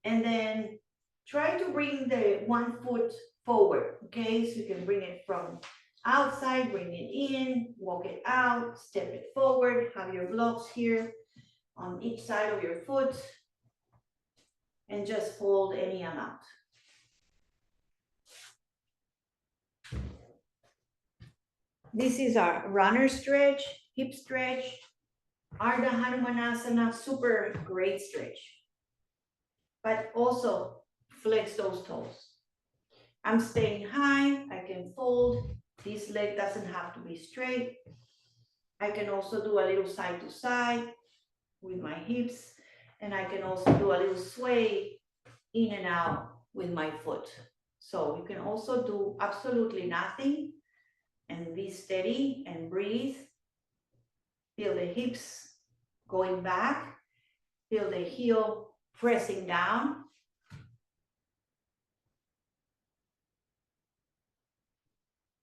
and then try to bring the one foot forward, okay? So you can bring it from outside, bring it in, walk it out, step it forward, have your blocks here on each side of your foot, and just fold any amount. This is our runner stretch, hip stretch, Ardha Hanumanasana, super great stretch. But also flex those toes. I'm staying high, I can fold. This leg doesn't have to be straight. I can also do a little side to side with my hips, and I can also do a little sway in and out with my foot. So you can also do absolutely nothing and be steady and breathe. Feel the hips going back, feel the heel pressing down.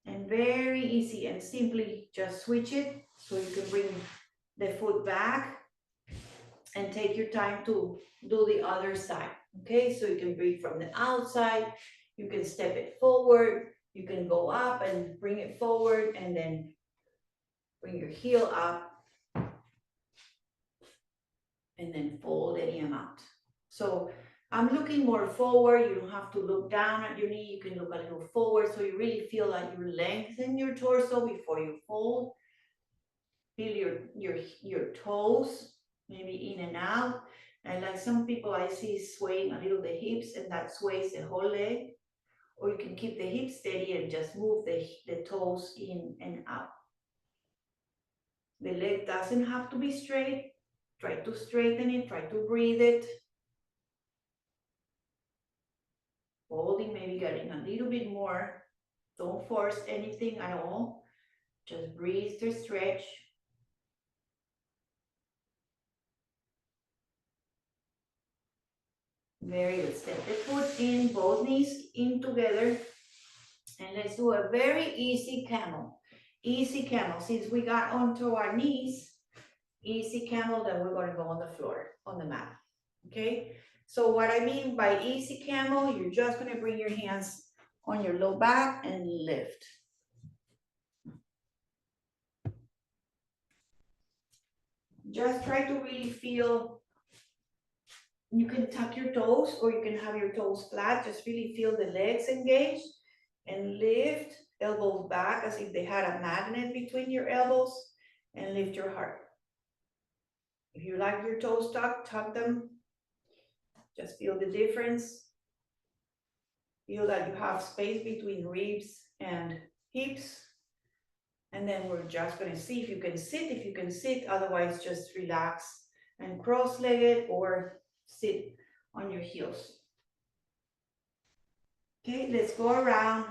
And very easy and simply just switch it so you can bring the foot back and take your time to do the other side. Okay, so you can breathe from the outside, you can step it forward, you can go up and bring it forward, and then bring your heel up and then fold any amount. So I'm looking more forward. You don't have to look down at your knee. You can look a little forward so you really feel like you lengthen your torso before you fold. Feel your toes maybe in and out. And like some people I see swaying a little the hips, and that sways the whole leg. Or you can keep the hips steady and just move the toes in and out. The leg doesn't have to be straight. Try to straighten it, try to breathe it. Folding, maybe getting a little bit more. Don't force anything at all. Just breathe to stretch. Very good. Step the foot in, both knees in together. And let's do a very easy camel. Easy camel. Since we got onto our knees, easy camel, then we're going to go on the floor, on the mat. Okay? So what I mean by easy camel, you're just going to bring your hands on your low back and lift. Just try to really feel. You can tuck your toes or you can have your toes flat. Just really feel the legs engaged and lift, elbows back as if they had a magnet between your elbows, and lift your heart. If you like your toes tucked, tuck them. Just feel the difference. Feel that you have space between ribs and hips. And then we're just gonna see if you can sit, otherwise just relax and cross-legged or sit on your heels. Okay, let's go around,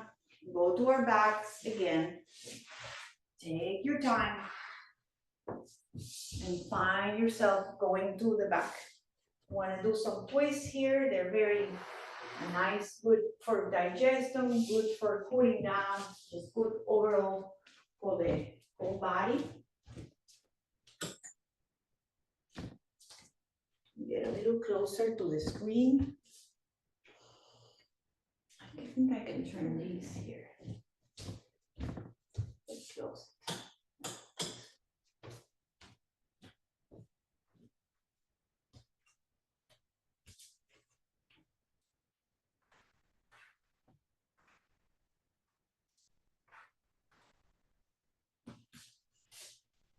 go to our backs again. Take your time and find yourself going to the back. Want to do some twists here. They're very nice, good for digestion, good for cooling down, just good overall for the whole body. Get a little closer to the screen. I think I can turn these here. Let's close.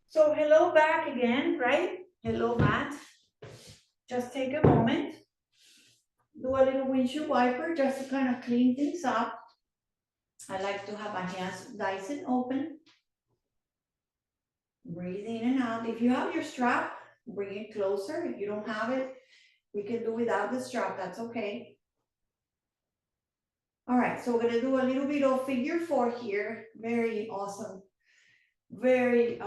So hello back again, right? Hello mat. Just take a moment. Do a little windshield wiper just to kind of clean things up. I like to have my hands nice and open. Breathe in and out. If you have your strap, bring it closer. If you don't have it, we can do without the strap, that's okay. All right, so we're gonna do a little bit of figure 4 here. Very awesome. Very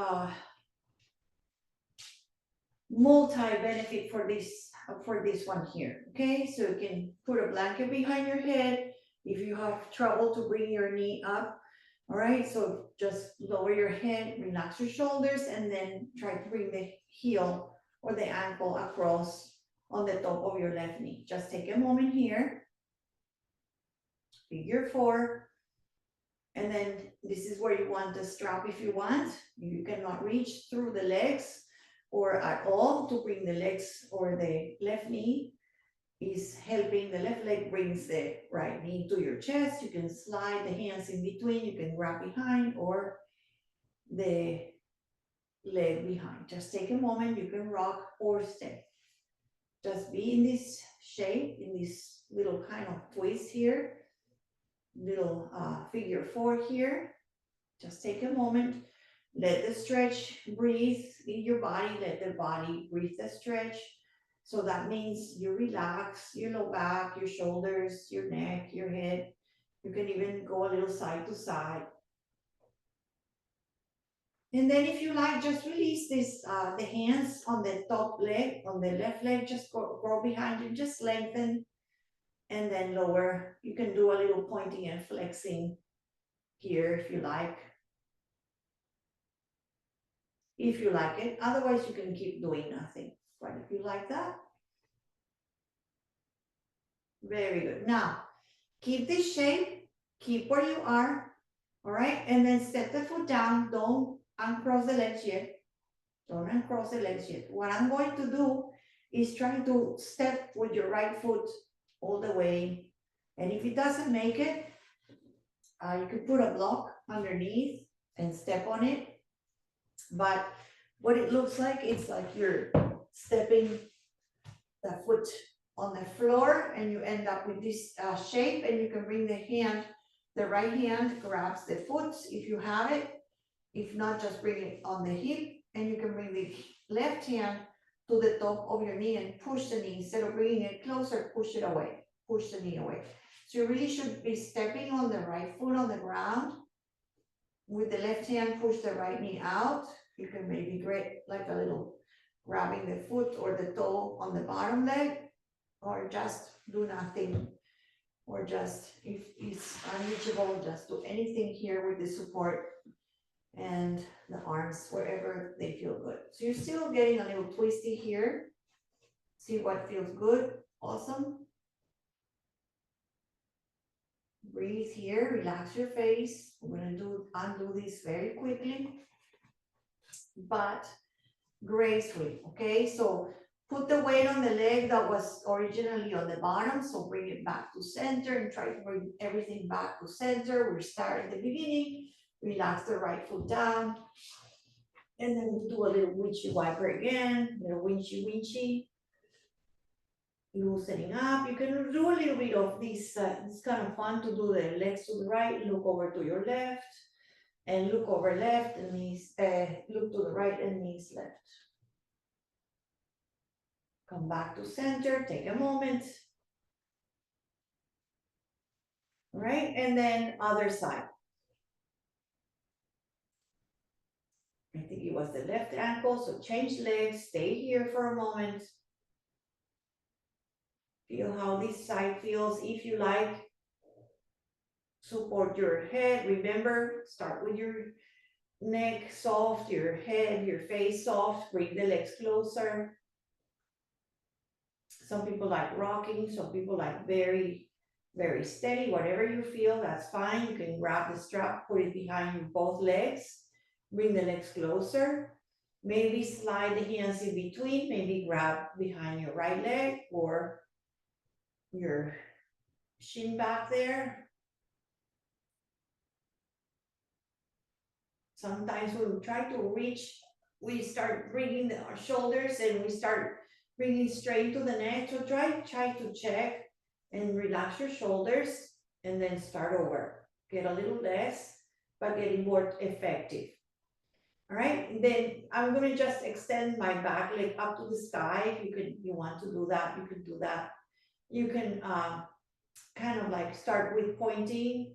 multi-benefit for this one here, okay? So you can put a blanket behind your head if you have trouble to bring your knee up. All right, so just lower your head, relax your shoulders, and then try to bring the heel or the ankle across on the top of your left knee. Just take a moment here. figure 4. And then this is where you want the strap if you want. You cannot reach through the legs or at all to bring the legs, or the left knee is helping, the left leg brings the right knee to your chest. You can slide the hands in between, you can grab behind or the leg behind. Just take a moment, you can rock or stay. Just be in this shape, in this little kind of twist here, little figure 4 here. Just take a moment, let the stretch breathe in your body, let the body breathe the stretch. So that means you relax your low back, your shoulders, your neck, your head. You can even go a little side to side. And then if you like, just release this, the hands on the top leg, on the left leg, just go behind you, just lengthen and then lower. You can do a little pointing and flexing here if you like. If you like it, otherwise you can keep doing nothing. But if you like that, very good. Now, keep this shape, keep where you are, all right? And then step the foot down, don't uncross the legs yet. Don't uncross the legs yet. What I'm going to do is try to step with your right foot all the way. And if it doesn't make it, you could put a block underneath and step on it. But what it looks like, it's like you're stepping the foot on the floor and you end up with this shape, and you can bring the hand, the right hand grabs the foot if you have it. If not, just bring it on the hip, and you can bring the left hand to the top of your knee and push the knee. Instead of bringing it closer, push it away, push the knee away. So you really should be stepping on the right foot on the ground. With the left hand, push the right knee out. You can maybe grab like a little grabbing the foot or the toe on the bottom leg, or just do nothing, or just, if it's unreachable, just do anything here with the support and the arms wherever they feel good. So you're still getting a little twisty here. See what feels good. Awesome. Breathe here, relax your face. We're gonna undo this very quickly, but gracefully, okay? So put the weight on the leg that was originally on the bottom, so bring it back to center and try to bring everything back to center. We start at the beginning, relax the right foot down, and then we'll do a little windshield wiper again, a little winchy, loosening up. You can do a little bit of this, it's kind of fun to do the legs to the right, look over to your left, and look over left, and knees, look to the right and knees left. Come back to center, take a moment. All right, and then other side. I think it was the left ankle, so change legs, stay here for a moment. Feel how this side feels. If you like, support your head. Remember, start with your neck soft, your head, your face soft. Bring the legs closer. Some people like rocking, some people like very, very steady. Whatever you feel, that's fine. You can grab the strap, put it behind your both legs. Bring the legs closer. Maybe slide the hands in between. Maybe grab behind your right leg or your shin back there. Sometimes when we try to reach, we start bringing our shoulders and we start bringing straight to the neck. So try to check and relax your shoulders and then start over. Get a little less, but getting more effective. All right, then I'm gonna just extend my back leg up to the sky. If you want to do that, you can do that. You can kind of like start with pointing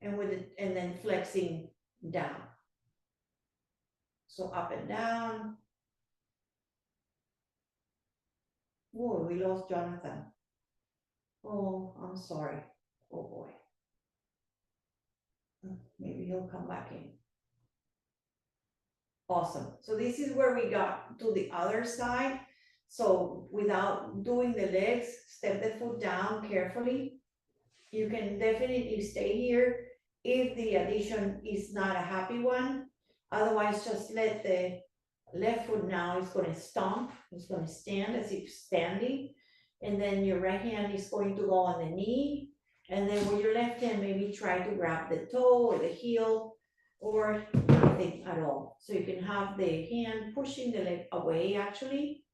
and and then flexing down. So up and down. Oh, we lost Jonathan. Oh, I'm sorry. Oh boy. Maybe he'll come back in. Awesome. So this is where we got to the other side. So without doing the legs, step the foot down carefully. you can definitely stay here if the addition is not a happy one. Otherwise, just let the left foot now is gonna stomp, it's gonna stand as if standing. And then your right hand is going to go on the knee. And then with your left hand, maybe try to grab the toe or the heel or nothing at all. So you can have the hand pushing the leg away actually.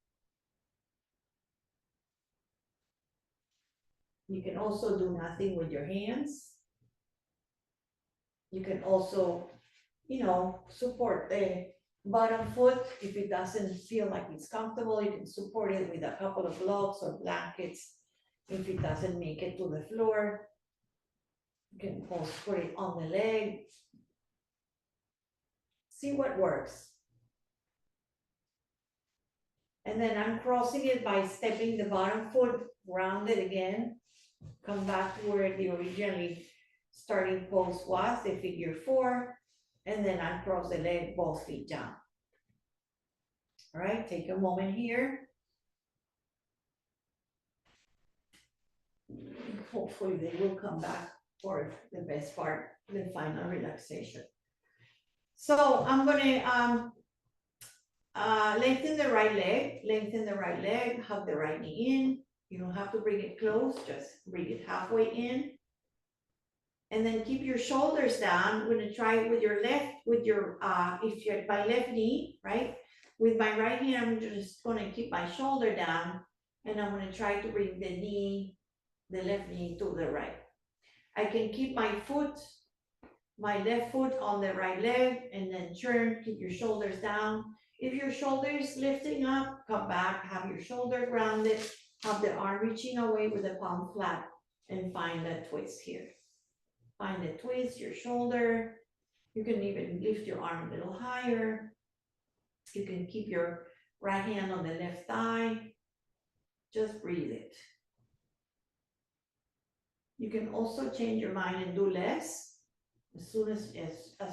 You can also do nothing with your hands. You can also, support the bottom foot. If it doesn't feel like it's comfortable, you can support it with a couple of blocks or blankets. If it doesn't make it to the floor, you can also put it on the leg. See what works. And then I'm crossing it by stepping the bottom foot, round it again, come back to where the originally starting pose was, the figure four, and then uncross the leg, both feet down. All right, take a moment here. Hopefully they will come back for the best part, the final relaxation. So I'm gonna lengthen the right leg, hug the right knee in. You don't have to bring it close, just bring it halfway in. And then keep your shoulders down. I'm gonna try it with your left, if you're my left knee, right? With my right hand, I'm just gonna keep my shoulder down and I'm gonna try to bring the left knee to the right. I can keep my left foot on the right leg and then turn, keep your shoulders down. If your shoulder is lifting up, come back, have your shoulder grounded, have the arm reaching away with the palm flat and find that twist here. Find the twist, your shoulder. You can even lift your arm a little higher. You can keep your right hand on the left thigh. Just breathe it. You can also change your mind and do less. As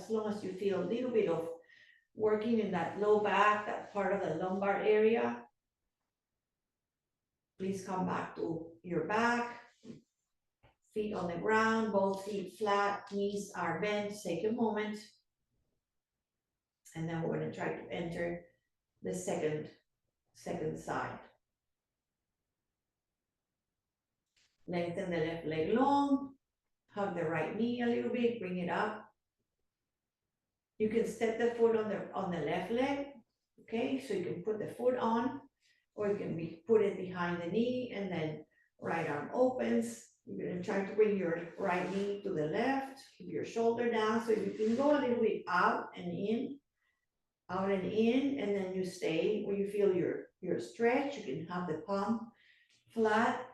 long as you feel a little bit of working in that low back, that part of the lumbar area. Please come back to your back. Feet on the ground, both feet flat, knees are bent. Take a moment. And then we're gonna try to enter the second side. Lengthen the left leg long, hug the right knee a little bit, bring it up. You can step the foot on the left leg, okay? So you can put the foot on, or you can put it behind the knee and then right arm opens. You're gonna try to bring your right knee to the left, keep your shoulder down so you can go a little bit out and in, and then you stay where you feel your stretch. You can have the palm flat.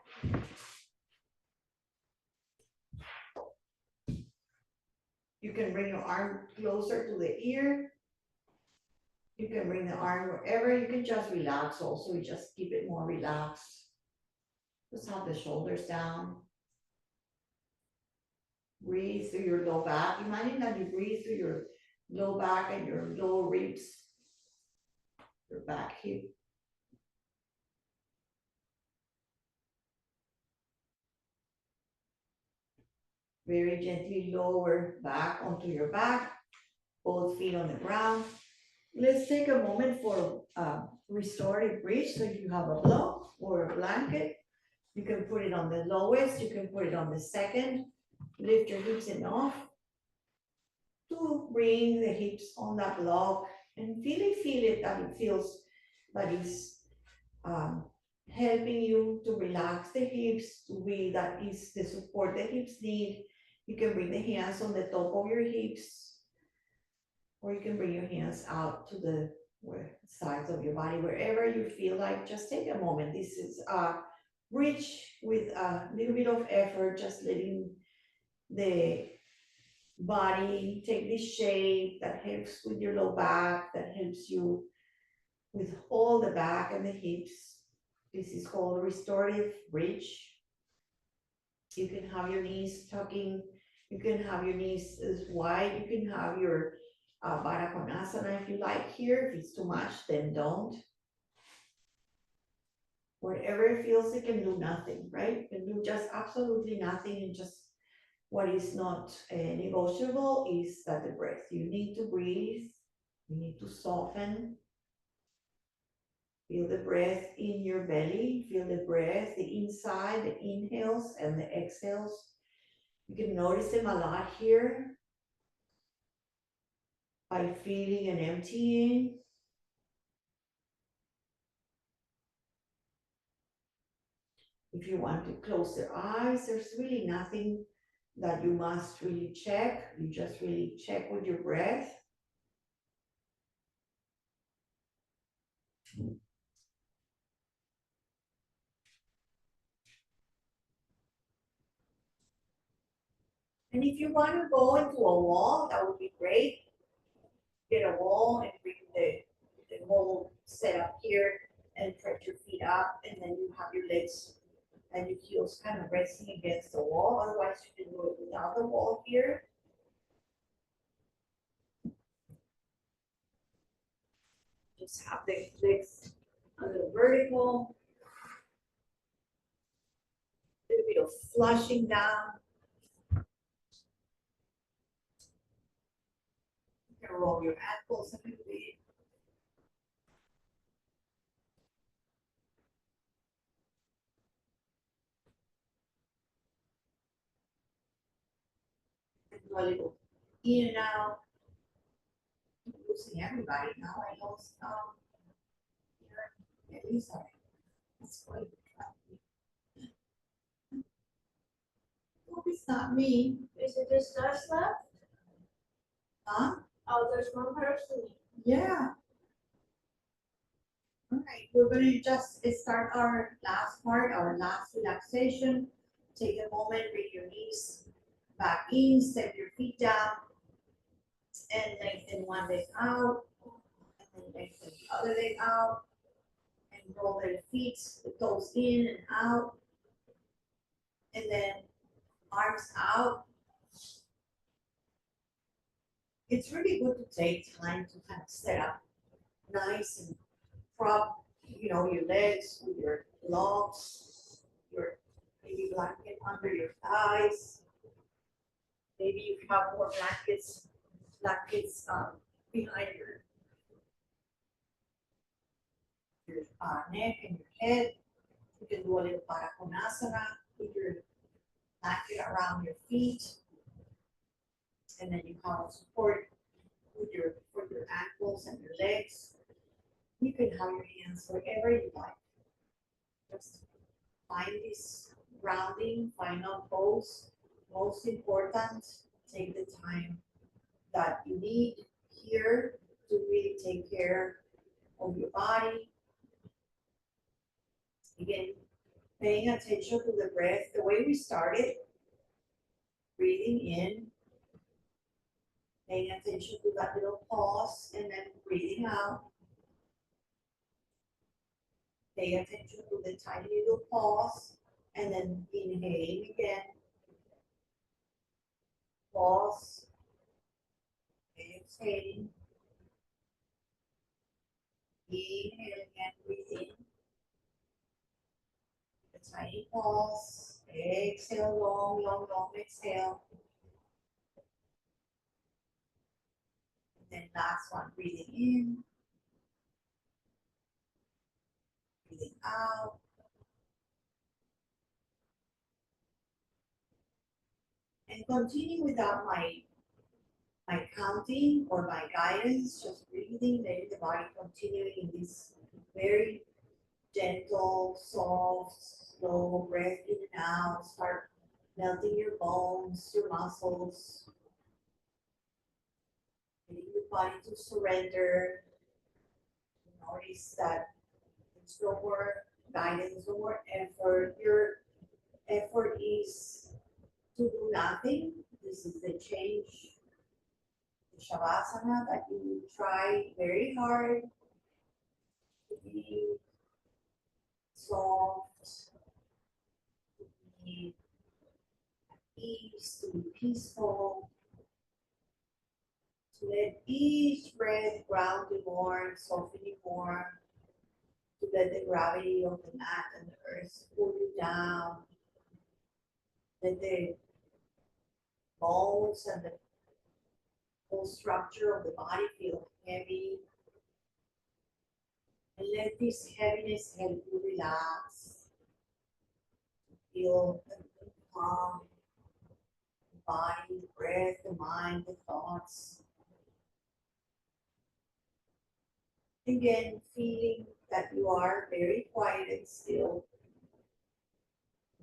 You can bring your arm closer to the ear. You can bring the arm wherever. You can just relax also. You just keep it more relaxed. Just have the shoulders down. Breathe through your low back. Imagine that you breathe through your low back and your lower ribs, your back hip. Very gently lower back onto your back, both feet on the ground. Let's take a moment for restorative bridge. So if you have a block or a blanket, you can put it on the lowest, you can put it on the second. Lift your hips enough to bring the hips on that block and feel it that it feels that is helping you to relax the hips, that is the support the hips need. You can bring the hands on the top of your hips, or you can bring your hands out to the sides of your body, wherever you feel like. Just take a moment. This is a bridge with a little bit of effort, just letting the body take this shape that helps with your low back, that helps you with all the back and the hips. This is called restorative bridge. You can have your knees tucking, you can have your knees as wide, you can have your Baddha Konasana if you like here. If it's too much, then don't. Whatever it feels, it can do nothing, right? It can do just absolutely nothing and just What is not negotiable is that the breath. You need to breathe, you need to soften. Feel the breath in your belly, feel the breath, the inside, the inhales and the exhales. You can notice them a lot here by feeling and emptying. If you want to close their eyes, there's really nothing that you must really check. You just really check with your breath. And if you want to go into a wall, that would be great. Get a wall and bring the whole setup here and press your feet up, and then you have your legs and your heels kind of resting against the wall. Otherwise, you can do it without the wall here. Just have the legs a little vertical. A little bit of flushing down. You can roll your ankles a little bit. And do a little in and out. I'm losing everybody now. I lost here. Elisa. That's quite. Hope it's not me. Is it just us left? Huh? Oh, there's one person. Yeah. All right, we're going to just start our last part, our last relaxation. Take a moment, bring your knees back in, step your feet down, and lengthen one leg out, and then lengthen the other leg out, and roll the feet, the toes in and out, and then arms out. It's really good to take time to kind of set up nice and prop, your legs with your logs, your maybe blanket under your thighs. Maybe you have more blankets behind your neck and your head. You can do a little parakonasana with your blanket around your feet, and then you have support for your ankles and your legs. You can have your hands wherever you like. Just find this grounding, final pose. Most important, take the time that you need here to really take care of your body. Again, paying attention to the breath, the way we started, breathing in, paying attention to that little pause, and then breathing out. Pay attention to the tiny little pause, and then inhaling again. Pause, exhaling. Inhale again, breathe in. A tiny pause. Exhale, long, long, long exhale. And then last one, breathing in, breathing out. And continue without my counting or my guidance, just breathing, letting the body continue in this very gentle, soft, slow breath in and out. Start melting your bones, your muscles, getting your body to surrender. Notice that there's no more guidance, no more effort. Your effort is to do nothing. This is the change, the shavasana that you try very hard to be soft, to be at ease, to be peaceful, to let each breath ground you more, soften you more, to let the gravity of the mat and the earth pull you down. Let the bones and the whole structure of the body feel heavy. And let this heaviness help you relax, feel calm, the body, the breath, the mind, the thoughts. Again, feeling that you are very quiet and still,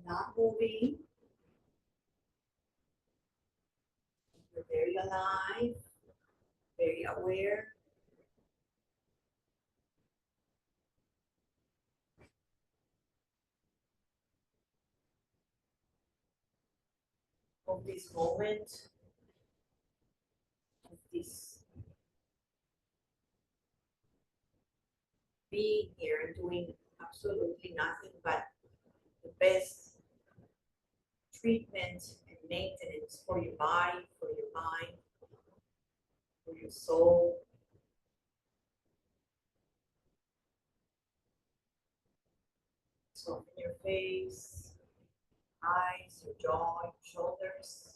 not moving. You're very alive, very aware. Of this moment, of this being here and doing absolutely nothing but the best treatment and maintenance for your body, for your mind, for your soul. Soften your face, eyes, your jaw, your shoulders.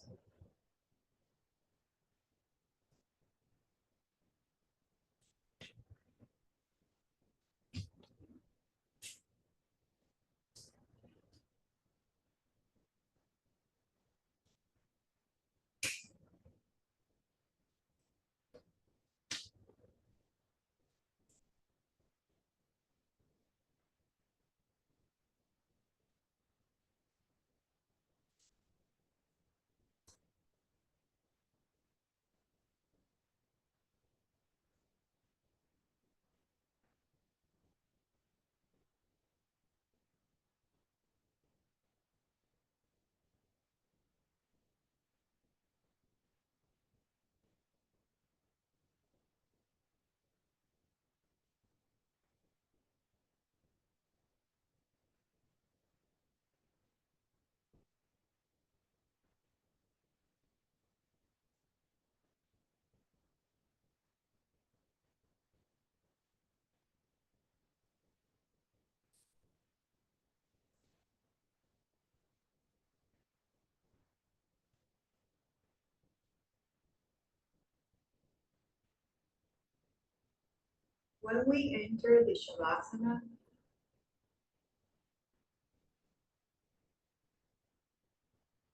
When we enter the Shavasana,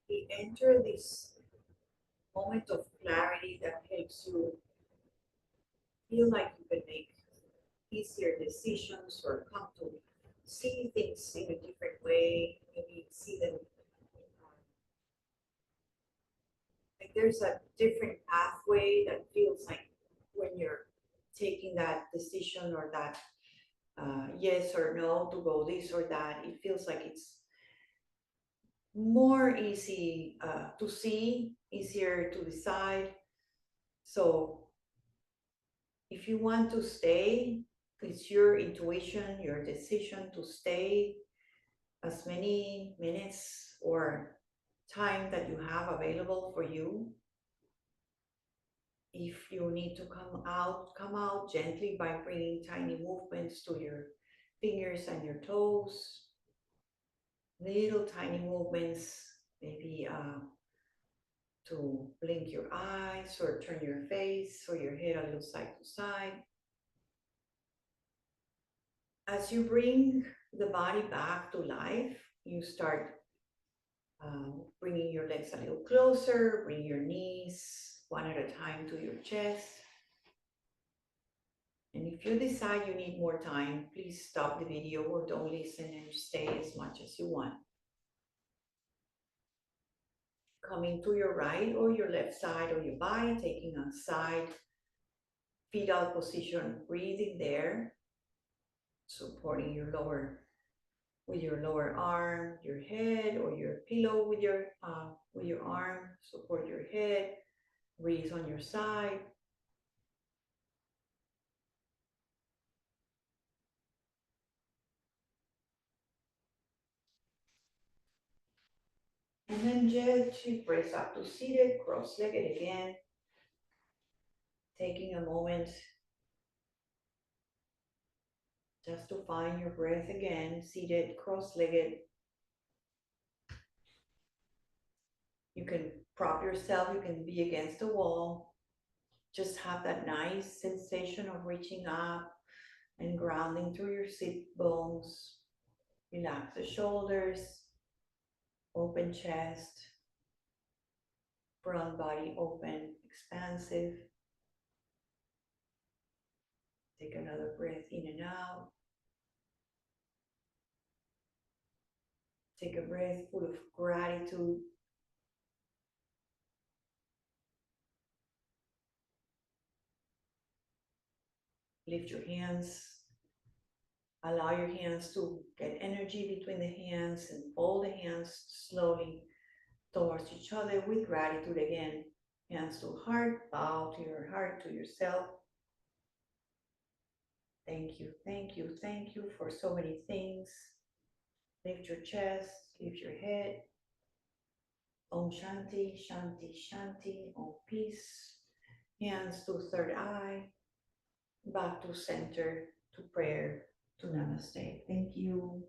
we enter this moment of clarity that helps you feel like you can make easier decisions or come to see things in a different way, maybe see them like there's a different pathway that feels like when you're taking that decision or that yes or no to go this or that, it feels like it's more easy to see, easier to decide. So if you want to stay, it's your intuition, your decision to stay as many minutes or time that you have available for you. If you need to come out gently by bringing tiny movements to your fingers and your toes, little tiny movements, maybe to blink your eyes or turn your face or your head a little side to side. As you bring the body back to life, you start bringing your legs a little closer, bring your knees one at a time to your chest. And if you decide you need more time, please stop the video or don't listen and stay as much as you want. Coming to your right or your left side of your body, taking a side fetal position, breathing there, supporting your lower with your lower arm, your head, or your pillow with your arm. Support your head. Breathe on your side. And then gently press up to seated, cross-legged again. Taking a moment just to find your breath again, seated, cross-legged. You can prop yourself, you can be against the wall. Just have that nice sensation of reaching up and grounding through your sit bones. Relax the shoulders, open chest, front body open, expansive. Take another breath in and out. Take a breath full of gratitude. Lift your hands. Allow your hands to get energy between the hands and fold the hands slowly towards each other with gratitude again. Hands to heart, bow to your heart, to yourself. Thank you, thank you, thank you for so many things. Lift your chest, lift your head. Om Shanti, Shanti, Shanti, Om peace. Hands to third eye, back to center, to prayer, to namaste. Thank you.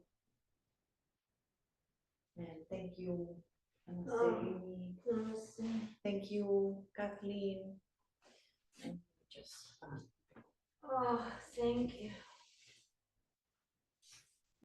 And thank you. Namaste, Amy. Namaste. Thank you, Kathleen. And just Oh, thank you.